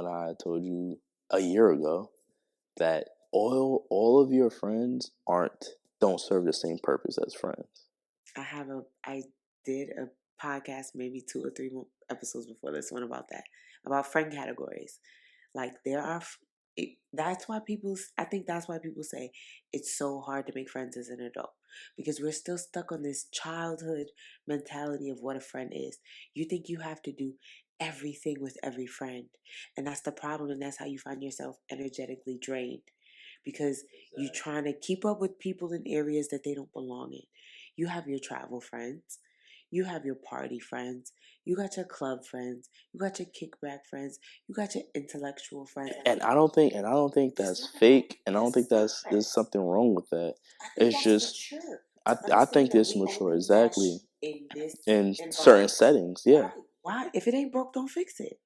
I told you a year ago that all of your friends don't serve the same purpose as friends. I did a podcast maybe 2 or 3 more episodes before this one about that, about friend categories. Like there are, I think that's why people say it's so hard to make friends as an adult, because we're still stuck on this childhood mentality of what a friend is. You think you have to do everything with every friend, and that's the problem, and that's how you find yourself energetically drained, because you're trying to keep up with people in areas that they don't belong in. You have your travel friends, you have your party friends, you got your club friends, you got your kickback friends, you got your intellectual friends. And I don't think that's fake, and I don't think there's something wrong with that. It's just I think it's mature, exactly, in certain settings. Yeah. Why? If it ain't broke, don't fix it.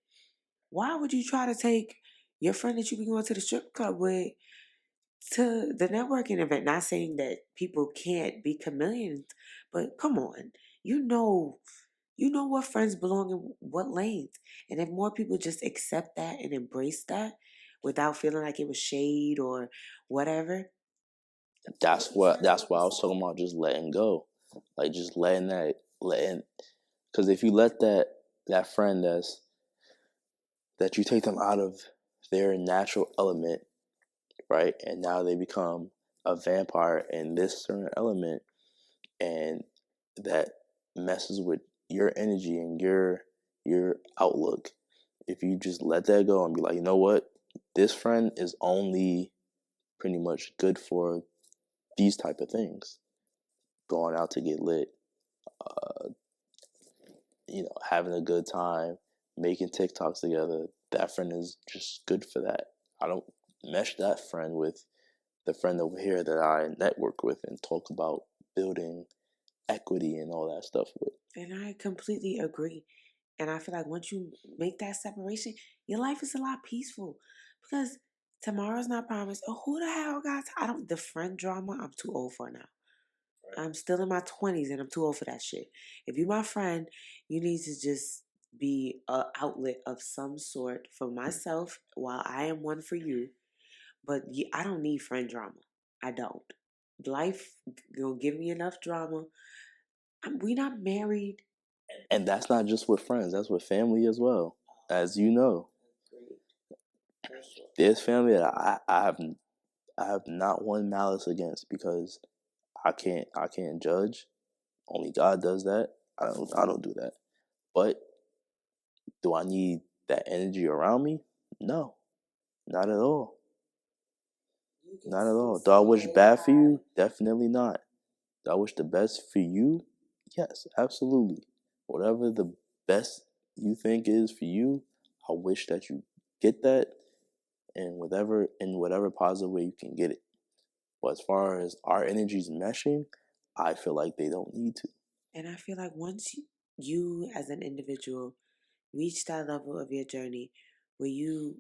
Why would you try to take your friend that you be going to the strip club with to the networking event? Not saying that people can't be chameleons, but come on, you know what friends belong in what lanes. And if more people just accept that and embrace that without feeling like it was shade or whatever. That's why I was talking about just letting go, like just letting, because if you let that friend that you take them out of their natural element, right, and now they become a vampire in this certain element, and that messes with your energy and your outlook. If you just let that go and be like, you know what, this friend is only pretty much good for these type of things, going out to get lit, uh, having a good time, making TikToks together. That friend is just good for that. I don't mesh that friend with the friend over here that I network with and talk about building equity and all that stuff with. And I completely agree. And I feel like once you make that separation, your life is a lot peaceful, because tomorrow's not promised. Oh, who the hell got? The friend drama, I'm too old for now. I'm still in my 20s and I'm too old for that shit. If you're my friend, you need to just be an outlet of some sort for myself while I am one for you. But I don't need friend drama. I don't. Life gonna give me enough drama. We not married. And that's not just with friends, that's with family as well. As you know, there's family that I have not one malice against, because I can't judge. Only God does that. I don't do that. But do I need that energy around me? No, not at all. Not at all. Do I wish bad for you? Definitely not. Do I wish the best for you? Yes, absolutely. Whatever the best you think is for you, I wish that you get that in whatever positive way you can get it. But as far as our energies meshing, I feel like they don't need to. And I feel like once you as an individual reach that level of your journey where you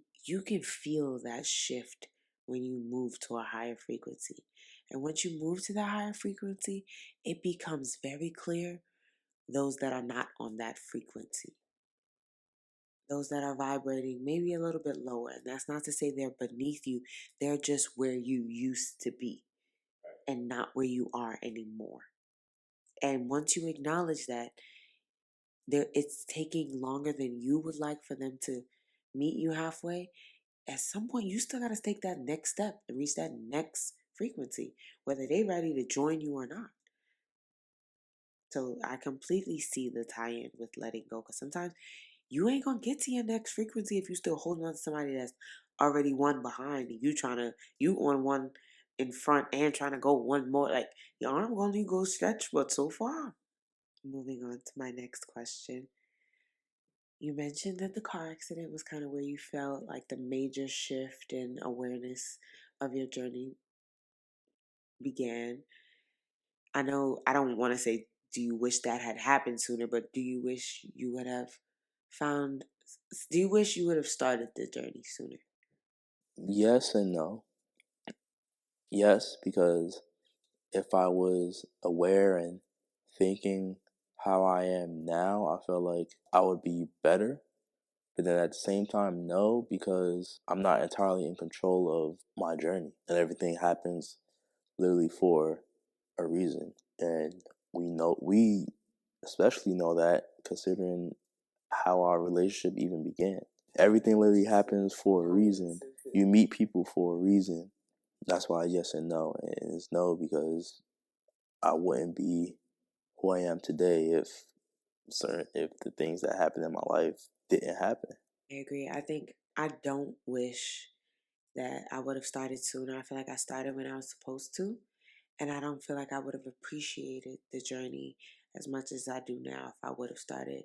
can feel that shift when you move to a higher frequency. And once you move to that higher frequency, it becomes very clear those that are not on that frequency. Those that are vibrating maybe a little bit lower. And that's not to say they're beneath you. They're just where you used to be and not where you are anymore. And once you acknowledge that, it's taking longer than you would like for them to meet you halfway. At some point, you still got to take that next step and reach that next frequency, whether they're ready to join you or not. So I completely see the tie-in with letting go, because sometimes you ain't gonna get to your next frequency if you still holding on to somebody that's already one behind, and you on one in front and trying to go one more. Like your arm only goes stretch, but so far. Moving on to my next question. You mentioned that the car accident was kind of where you felt like the major shift in awareness of your journey began. I know I don't want to say, do you wish that had happened sooner, but do you wish you would have found, do you wish you would have started the journey sooner? Yes and no. Yes, because if I was aware and thinking how I am now, I feel like I would be better. But then at the same time, no, because I'm not entirely in control of my journey. And everything happens literally for a reason. And we especially know that considering how our relationship even began. Everything literally happens for a reason. You meet people for a reason. That's why yes and no. And it's no because I wouldn't be who I am today if the things that happened in my life didn't happen. I agree. I think I don't wish that I would have started sooner. I feel like I started when I was supposed to. And I don't feel like I would have appreciated the journey as much as I do now if I would have started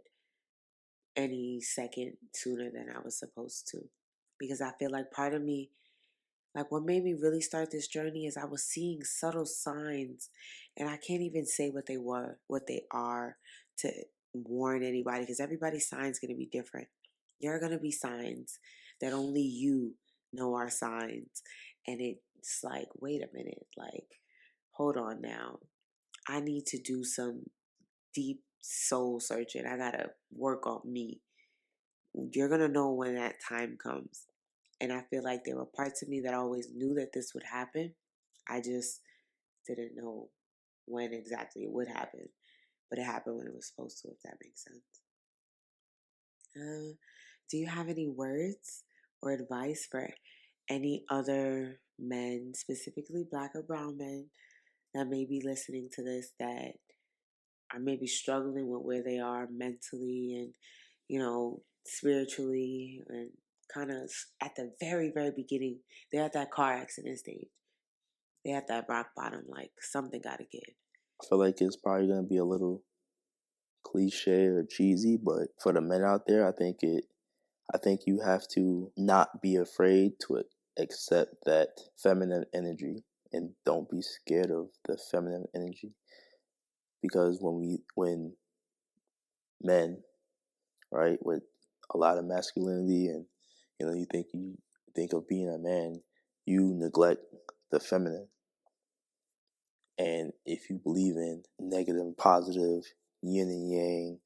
any second sooner than I was supposed to. Because I feel like part of me, like what made me really start this journey is I was seeing subtle signs, and I can't even say what they were, what they are to warn anybody, because everybody's sign's going to be different. There are going to be signs that only you know are signs. And it's like, wait a minute, like, hold on now. I need to do some deep soul searching. I got to work on me. You're going to know when that time comes. And I feel like there were parts of me that always knew that this would happen. I just didn't know when exactly it would happen. But it happened when it was supposed to, if that makes sense. Do you have any words or advice for any other men, specifically Black or brown men, that may be listening to this that are maybe struggling with where they are mentally and, spiritually, and kind of at the very, very beginning, they're at that car accident stage. They're at that rock bottom, like something got to give. I feel like it's probably going to be a little cliche or cheesy, but for the men out there, I think you have to not be afraid to accept that feminine energy and don't be scared of the feminine energy. Because when men, right, with a lot of masculinity and you think of being a man, you neglect the feminine. And if you believe in negative and positive, yin and yang,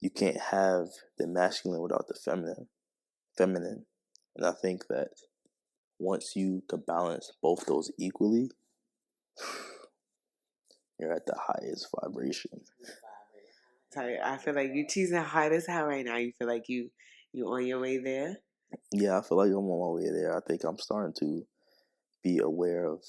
you can't have the masculine without the feminine. And I think that once you could balance both those equally, you're at the highest vibration. I feel like you choosing hard as hell right now. You feel like you on your way there? Yeah, I feel like I'm on my way there. I think I'm starting to be aware of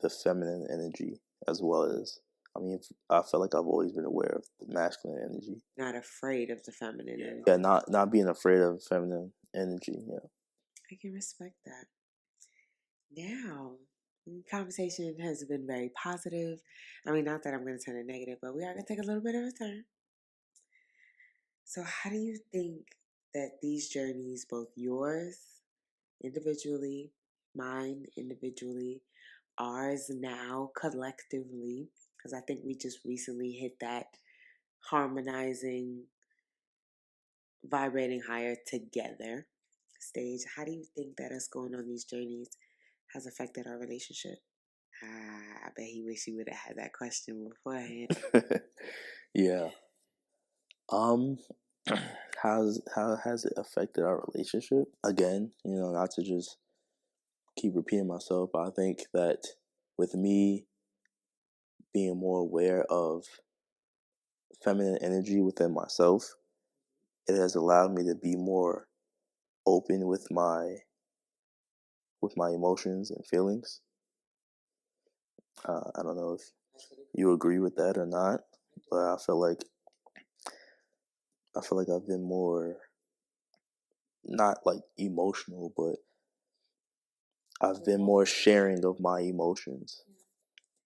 the feminine energy as well as, I feel like I've always been aware of the masculine energy. Not afraid of the feminine energy. Yeah, not being afraid of feminine energy. Yeah, I can respect that. Now, the conversation has been very positive. Not that I'm going to turn it negative, but we are going to take a little bit of a turn. So, how do you think that these journeys, both yours individually Mine individually, ours now collectively, because I think we just recently hit that harmonizing, vibrating higher together stage. How do you think that us going on these journeys has affected our relationship? I bet he wish he would have had that question beforehand. Yeah. How has it affected our relationship? Again, not to just keep repeating myself, but I think that with me being more aware of feminine energy within myself, it has allowed me to be more open with my emotions and feelings. I don't know if you agree with that or not, but I feel like I've been more, not like emotional, but I've been more sharing of my emotions.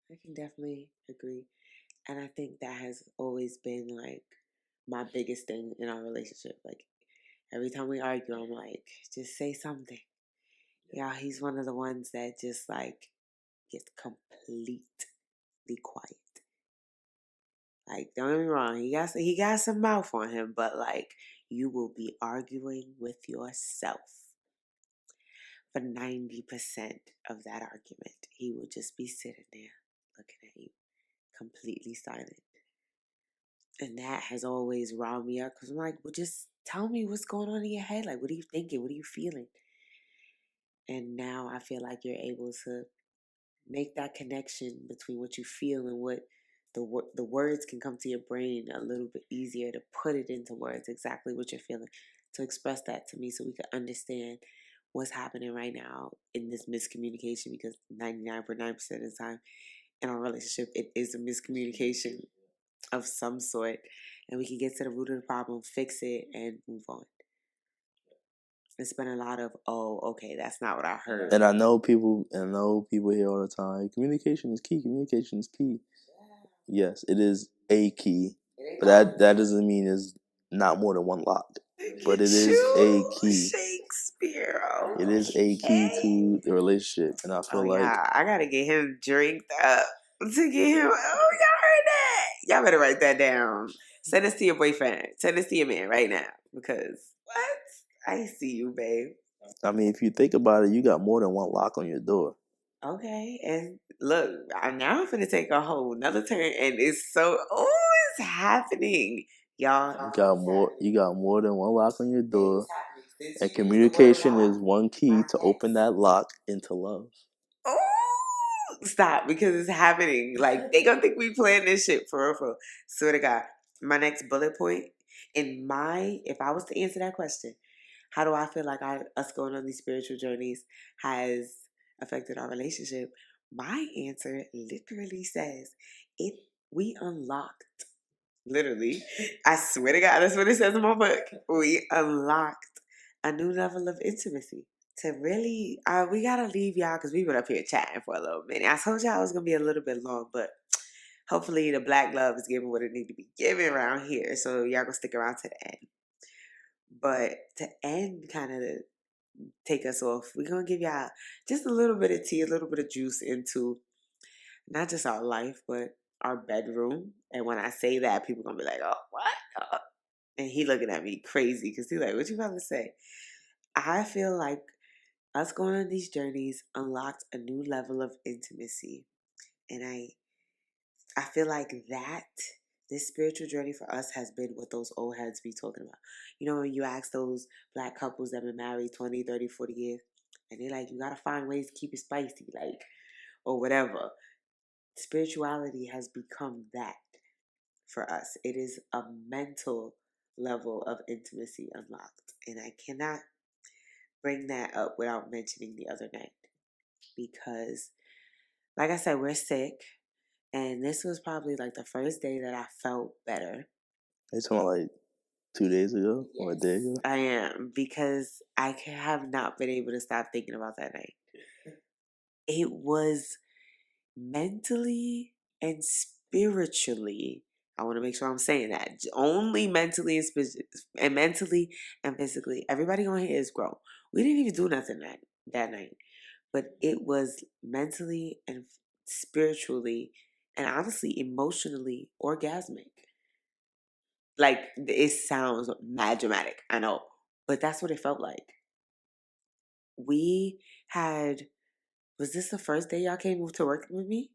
I can definitely agree. And I think that has always been like my biggest thing in our relationship. Like every time we argue, I'm like, just say something. Yeah, he's one of the ones that just like gets completely quiet. Like, don't get me wrong, he got some mouth on him, but like you will be arguing with yourself for 90% of that argument. He will just be sitting there looking at you, completely silent. And that has always riled me up because I'm like, well, just tell me what's going on in your head. Like, what are you thinking? What are you feeling? And now I feel like you're able to make that connection between what you feel and what the words can come to your brain a little bit easier to put it into words, exactly what you're feeling, to express that to me so we can understand what's happening right now in this miscommunication, because 99.9% of the time in our relationship, it is a miscommunication of some sort, and we can get to the root of the problem, fix it, and move on. It's been a lot of, oh, okay, that's not what I heard. And I know people hear all the time, communication is key. Communication is key. Yeah. Yes, it is a key, but that doesn't mean there's not more than one lock. But it is a key. Shakespeare. It is a key to the relationship, and I feel like I gotta get him drinked up to get him. Oh, y'all heard that? Y'all better write that down. Send this to your boyfriend. Send this to your man right now, because what? I see you, babe. I mean, if you think about it, you got more than one lock on your door. Okay, and look, now I'm finna take a whole another turn, and it's so, it's happening, y'all. You got more than one lock on your door, and communication is one key to open that lock into love. Oh, stop, because it's happening. Like, they gonna think we playing this shit for real, for real. Swear to God, my next bullet point if I was to answer that question, how do I feel like us going on these spiritual journeys has affected our relationship? My answer literally says we unlocked. Literally, I swear to God, that's what it says in my book. We unlocked a new level of intimacy. To really, we gotta leave y'all because we've been up here chatting for a little minute. I told y'all it was gonna be a little bit long, but hopefully the black love is giving what it need to be given around here. So y'all gonna stick around to the end. But to end, kind of take us off, we're gonna give y'all just a little bit of tea, a little bit of juice into not just our life, but our bedroom. And when I say that, people gonna be like, "Oh, what?" And he looking at me crazy because he's like, "What you about to say?" I feel like us going on these journeys unlocked a new level of intimacy, and I feel like that this spiritual journey for us has been what those old heads be talking about. You know, when you ask those black couples that been married 20, 30, 40 years, and they're like, you got to find ways to keep it spicy, like, or whatever. Spirituality has become that for us. It is a mental level of intimacy unlocked. And I cannot bring that up without mentioning the other night. Because, like I said, we're sick. And this was probably like the first day that I felt better. It's talking like 2 days ago or a day ago? I am, because I have not been able to stop thinking about that night. It was mentally and spiritually. I want to make sure I'm saying that. Only mentally and mentally and physically. Everybody on here is grown. We didn't even do nothing that night. but it was mentally and spiritually and honestly emotionally orgasmic. Like, it sounds mad dramatic, I know, but that's what it felt like. We had, was this the first day y'all came to work with me?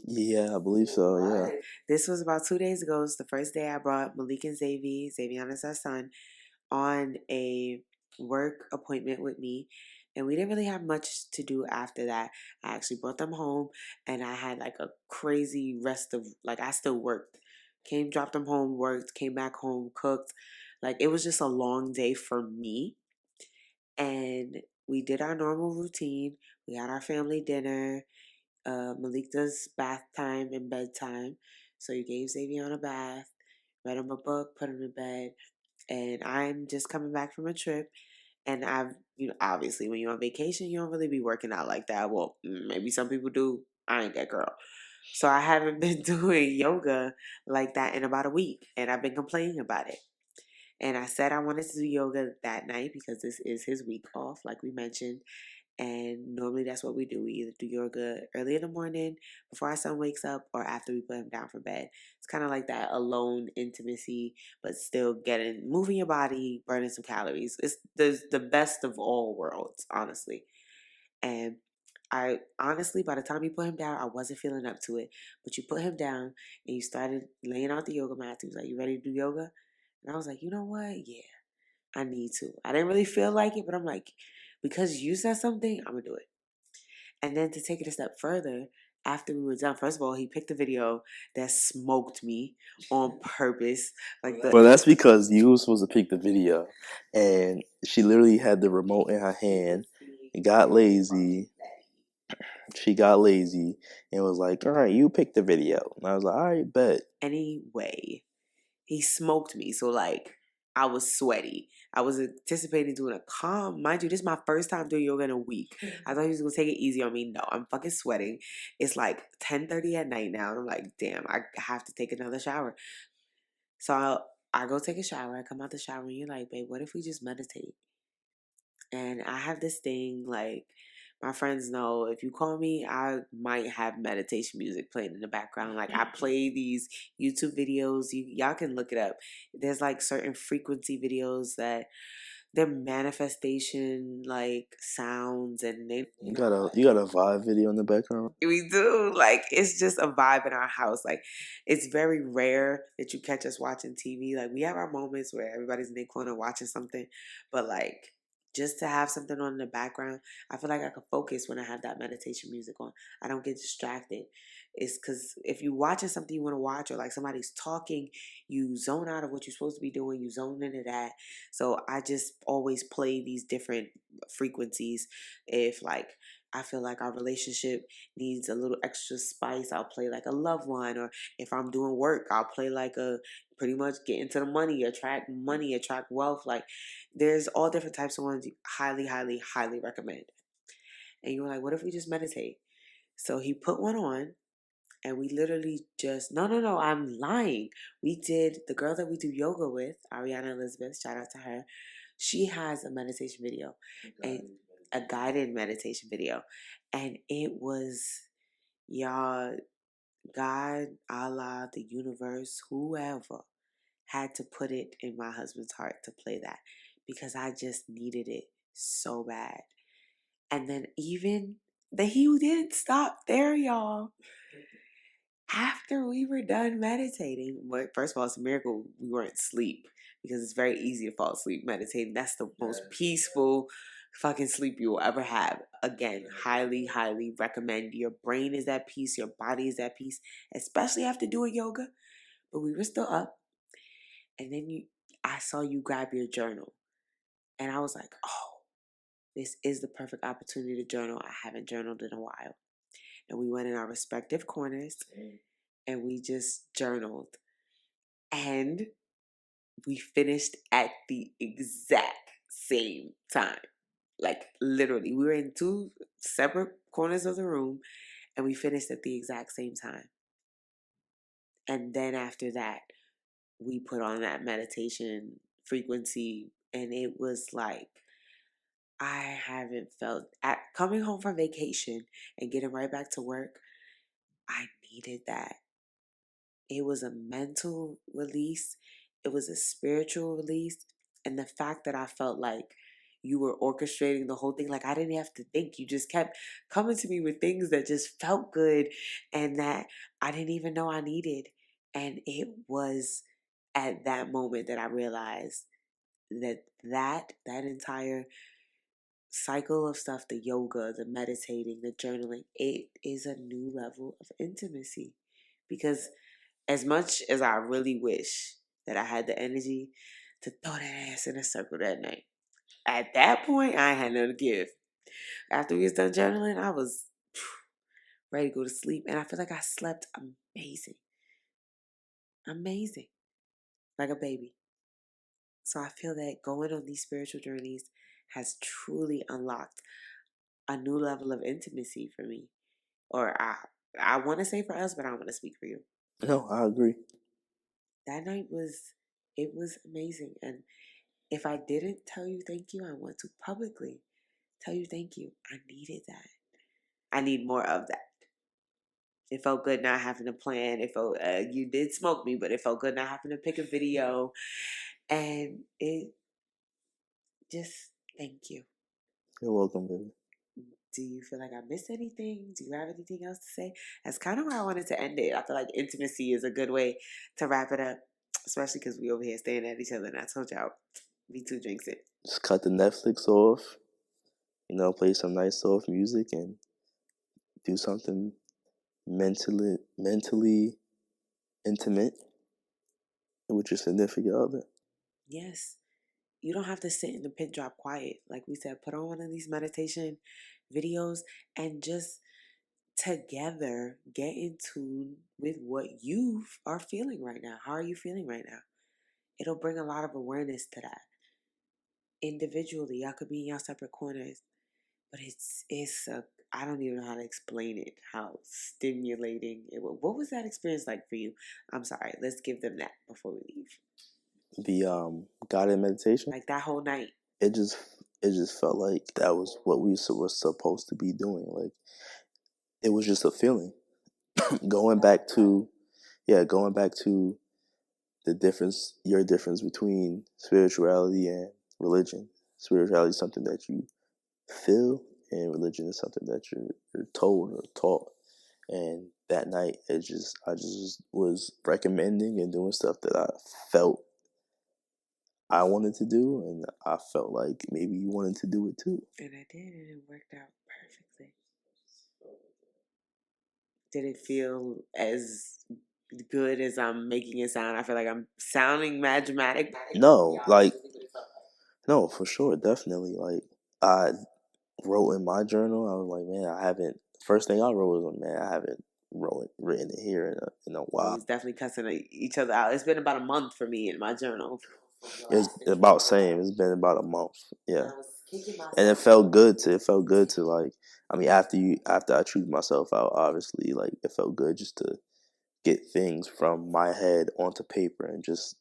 Yeah, I believe so. Yeah. This was about 2 days ago. It's the first day I brought Malik and Xavier is our son, on a work appointment with me. And we didn't really have much to do after that. I actually brought them home and I had like a crazy rest of, like, I still worked. Came, dropped them home, worked, came back home, cooked. Like, it was just a long day for me. And we did our normal routine. We had our family dinner. Malik does bath time and bedtime. So you gave Xavier a bath, read him a book, put him in bed. And I'm just coming back from a trip. And I've, obviously when you're on vacation, you don't really be working out like that. Well, maybe some people do. I ain't that girl. So I haven't been doing yoga like that in about a week. And I've been complaining about it. And I said I wanted to do yoga that night because this is his week off, like we mentioned. And normally that's what we do. We either do yoga early in the morning before our son wakes up or after we put him down for bed. It's kind of like that alone intimacy, but still moving your body, burning some calories. It's the best of all worlds, honestly. And I honestly, by the time you put him down, I wasn't feeling up to it. But you put him down and you started laying out the yoga mat. He was like, "You ready to do yoga?" And I was like, "You know what? Yeah, I need to." I didn't really feel like it, but I'm like, because you said something, I'm gonna do it. And then to take it a step further, after we were done, first of all, he picked a video that smoked me on purpose. Well, that's because you were supposed to pick the video, and she literally had the remote in her hand. Got lazy. She got lazy and was like, "All right, you pick the video." And I was like, "All right, bet." Anyway, he smoked me. So, like, I was sweaty. I was anticipating doing a calm. Mind you, this is my first time doing yoga in a week. I thought he was going to take it easy on me. No, I'm fucking sweating. It's like 10:30 at night now. And I'm like, damn, I have to take another shower. So I go take a shower. I come out the shower and you're like, babe, what if we just meditate? And I have this thing, like, my friends know if you call me, I might have meditation music playing in the background. Like, I play these YouTube videos. Y'all can look it up. There's like certain frequency videos that they're manifestation like sounds, and you got a vibe video in the background. We do. Like, it's just a vibe in our house. Like, it's very rare that you catch us watching TV. Like, we have our moments where everybody's in their corner watching something, but like, just to have something on in the background, I feel like I can focus when I have that meditation music on. I don't get distracted. It's because if you're watching something you want to watch, or like somebody's talking, you zone out of what you're supposed to be doing, you zone into that. So I just always play these different frequencies. If like I feel like our relationship needs a little extra spice, I'll play like a love one. Or if I'm doing work, I'll play like a pretty much get into the money, attract wealth. Like, there's all different types of ones you highly, highly, highly recommend. And you were like, what if we just meditate? So he put one on and we literally just, no, I'm lying. We did, the girl that we do yoga with, Ariana Elizabeth, shout out to her. She has a meditation video, a guided meditation video. And it was, y'all, God, Allah, the universe, whoever had to put it in my husband's heart to play that, because I just needed it so bad. And then even he didn't stop there, y'all. After we were done meditating, well, first of all, it's a miracle we weren't asleep, because it's very easy to fall asleep meditating. That's the most peaceful fucking sleep you will ever have. Again, highly, highly recommend. Your brain is at peace, your body is at peace, especially after doing yoga. But we were still up, and then I saw you grab your journal, and I was like, oh, this is the perfect opportunity to journal. I haven't journaled in a while. And we went in our respective corners and we just journaled. And we finished at the exact same time. Like, literally, we were in two separate corners of the room and we finished at the exact same time. And then after that, we put on that meditation frequency, and it was like, I haven't felt coming home from vacation and getting right back to work. I needed that. It was a mental release. It was a spiritual release. And the fact that I felt like you were orchestrating the whole thing, like I didn't have to think. You just kept coming to me with things that just felt good and that I didn't even know I needed. And it was at that moment that I realized that entire cycle of stuff, the yoga, the meditating, the journaling, it is a new level of intimacy. Because as much as I really wish that I had the energy to throw that ass in a circle that night, at that point, I had nothing to give. After we was done journaling, I was ready to go to sleep. And I feel like I slept amazing. Amazing. Like a baby. So I feel that going on these spiritual journeys has truly unlocked a new level of intimacy for me. Or I want to say for us, but I don't want to speak for you. No, I agree. That night was amazing. And if I didn't tell you thank you, I want to publicly tell you thank you. I needed that. I need more of that. It felt good not having a plan. It felt you did smoke me, but it felt good not having to pick a video. And it just thank you. You're welcome, baby. Do you feel like I missed anything? Do you have anything else to say? That's kind of where I wanted to end it. I feel like intimacy is a good way to wrap it up, especially because we over here staring at each other. And I told y'all, me too drinks it. Just cut the Netflix off, play some nice soft music and do something mentally intimate with your significant other. Yes. You don't have to sit in the pin drop quiet. Like we said, put on one of these meditation videos and just together get in tune with what you are feeling right now. How are you feeling right now? It'll bring a lot of awareness to that. Individually, y'all could be in y'all separate corners, but I don't even know how to explain it, how stimulating it was. What was that experience like for you? I'm sorry, let's give them that before we leave. The guided meditation, like that whole night, it just felt like that was what we were supposed to be doing. Like it was just a feeling. going back to the difference, your difference between spirituality and religion. Spirituality is something that you feel, and religion is something that you're told or taught. And that night, I just was recommending and doing stuff that I felt I wanted to do, and I felt like maybe you wanted to do it too. And I did, and it worked out perfectly. Did it feel as good as I'm making it sound? I feel like I'm sounding mad dramatic. No, for sure, definitely. Like I wrote in my journal, I was like, man, first thing I wrote was, man, I haven't written it here in a while. We was definitely cussing each other out. It's been about a month for me in my journal. It's about same. It's been about a month. Yeah. And it felt good to like, I mean, after I chewed myself out, obviously, like it felt good just to get things from my head onto paper and just,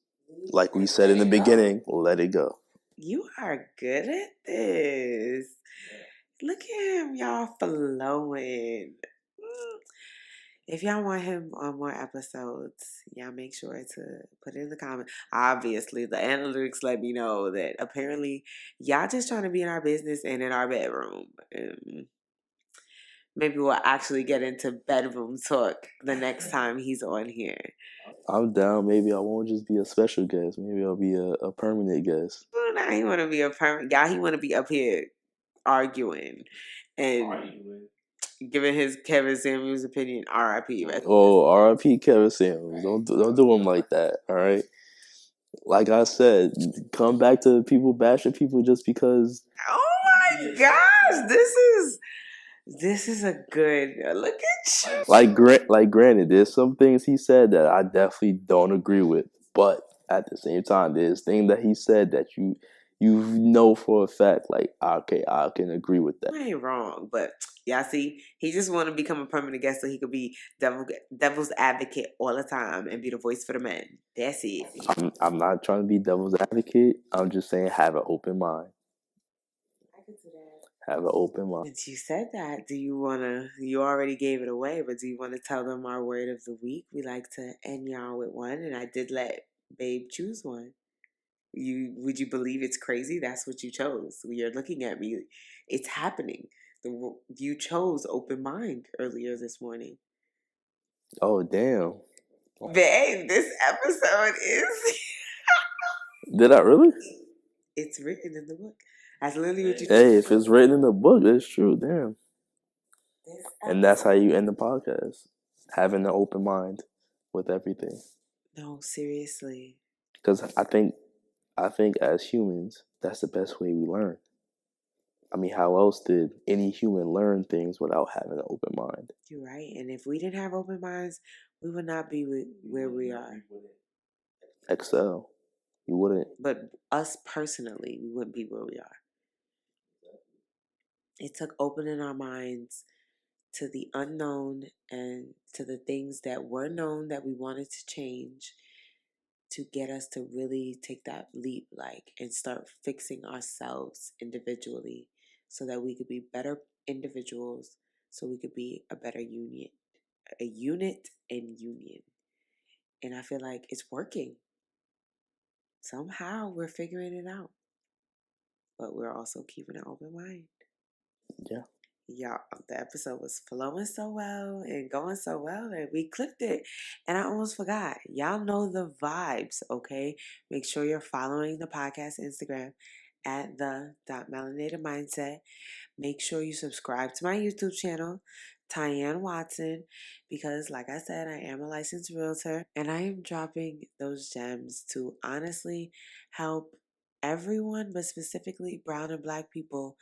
like we said in the beginning, let it go. You are good at this. Look at him, y'all flowing. If y'all want him on more episodes, y'all make sure to put it in the comments. Obviously, the analytics let me know that apparently y'all just trying to be in our business and in our bedroom. Maybe we'll actually get into bedroom talk the next time he's on here. I'm down. Maybe I won't just be a special guest. Maybe I'll be a permanent guest. Well, now he want to be a permanent guy. He want to be up here arguing and giving his Kevin Samuels opinion. R.I.P. Oh, R.I.P. Kevin Samuels. Don't do him like that. All right. Like I said, come back to people bashing people just because. Oh my gosh, this is a good look at you. Like granted, there's some things he said that I definitely don't agree with, but at the same time, there's things that he said that you know for a fact, like, okay, I can agree with that. I ain't wrong, but y'all see, he just want to become a permanent guest so he could be devil's advocate all the time and be the voice for the men. That's it. I'm not trying to be devil's advocate. I'm just saying have an open mind. I consider Have an open mind. Since you said that, you already gave it away, but do you want to tell them our word of the week? We like to end y'all with one, and I did let Babe choose one. Would you believe it's crazy? That's what you chose. You're looking at me. It's happening. You chose open mind earlier this morning. Oh, damn. Babe, this episode is... Did I really? It's written in the book. That's literally what you Hey, if it's written in the book, it's true. Damn. And that's how you end the podcast. Having an open mind with everything. No, seriously. Because I think as humans, that's the best way we learn. I mean, how else did any human learn things without having an open mind? You're right. And if we didn't have open minds, we would not be where we are. Excel. You wouldn't. But us personally, we wouldn't be where we are. It took opening our minds to the unknown and to the things that were known that we wanted to change to get us to really take that leap, and start fixing ourselves individually so that we could be better individuals, so we could be a better unit and union. And I feel like it's working. Somehow we're figuring it out. But we're also keeping an open mind. Yeah. Y'all, the episode was flowing so well and going so well that we clipped it. And I almost forgot. Y'all know the vibes, okay? Make sure you're following the podcast Instagram at the.melanated mindset. Make sure you subscribe to my YouTube channel, Tyanne Watson, because like I said, I am a licensed realtor and I am dropping those gems to honestly help everyone, but specifically brown and black people,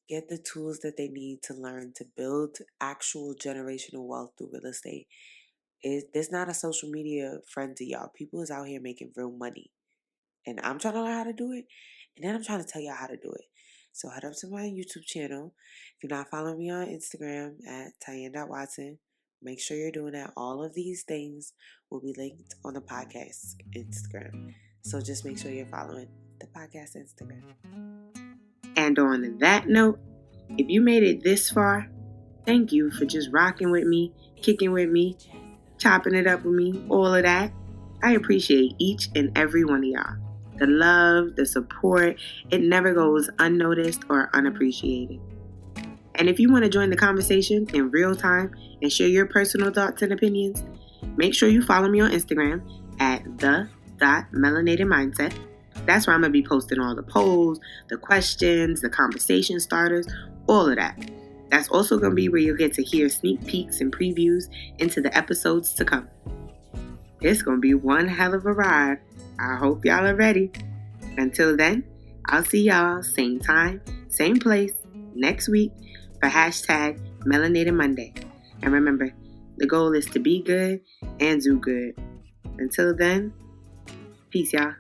get the tools that they need to learn to build actual generational wealth through real estate. There's not a social media friend to y'all. People is out here making real money. And I'm trying to learn how to do it. And then I'm trying to tell y'all how to do it. So head up to my YouTube channel. If you're not following me on Instagram at Tyanne.Watson, make sure you're doing that. All of these things will be linked on the podcast Instagram. So just make sure you're following the podcast Instagram. And on that note, if you made it this far, thank you for just rocking with me, kicking with me, chopping it up with me, all of that. I appreciate each and every one of y'all. The love, the support, it never goes unnoticed or unappreciated. And if you want to join the conversation in real time and share your personal thoughts and opinions, make sure you follow me on Instagram at the.melanatedmindset. That's where I'm going to be posting all the polls, the questions, the conversation starters, all of that. That's also going to be where you'll get to hear sneak peeks and previews into the episodes to come. It's going to be one hell of a ride. I hope y'all are ready. Until then, I'll see y'all same time, same place, next week for #Melanated Monday. And remember, the goal is to be good and do good. Until then, peace, y'all.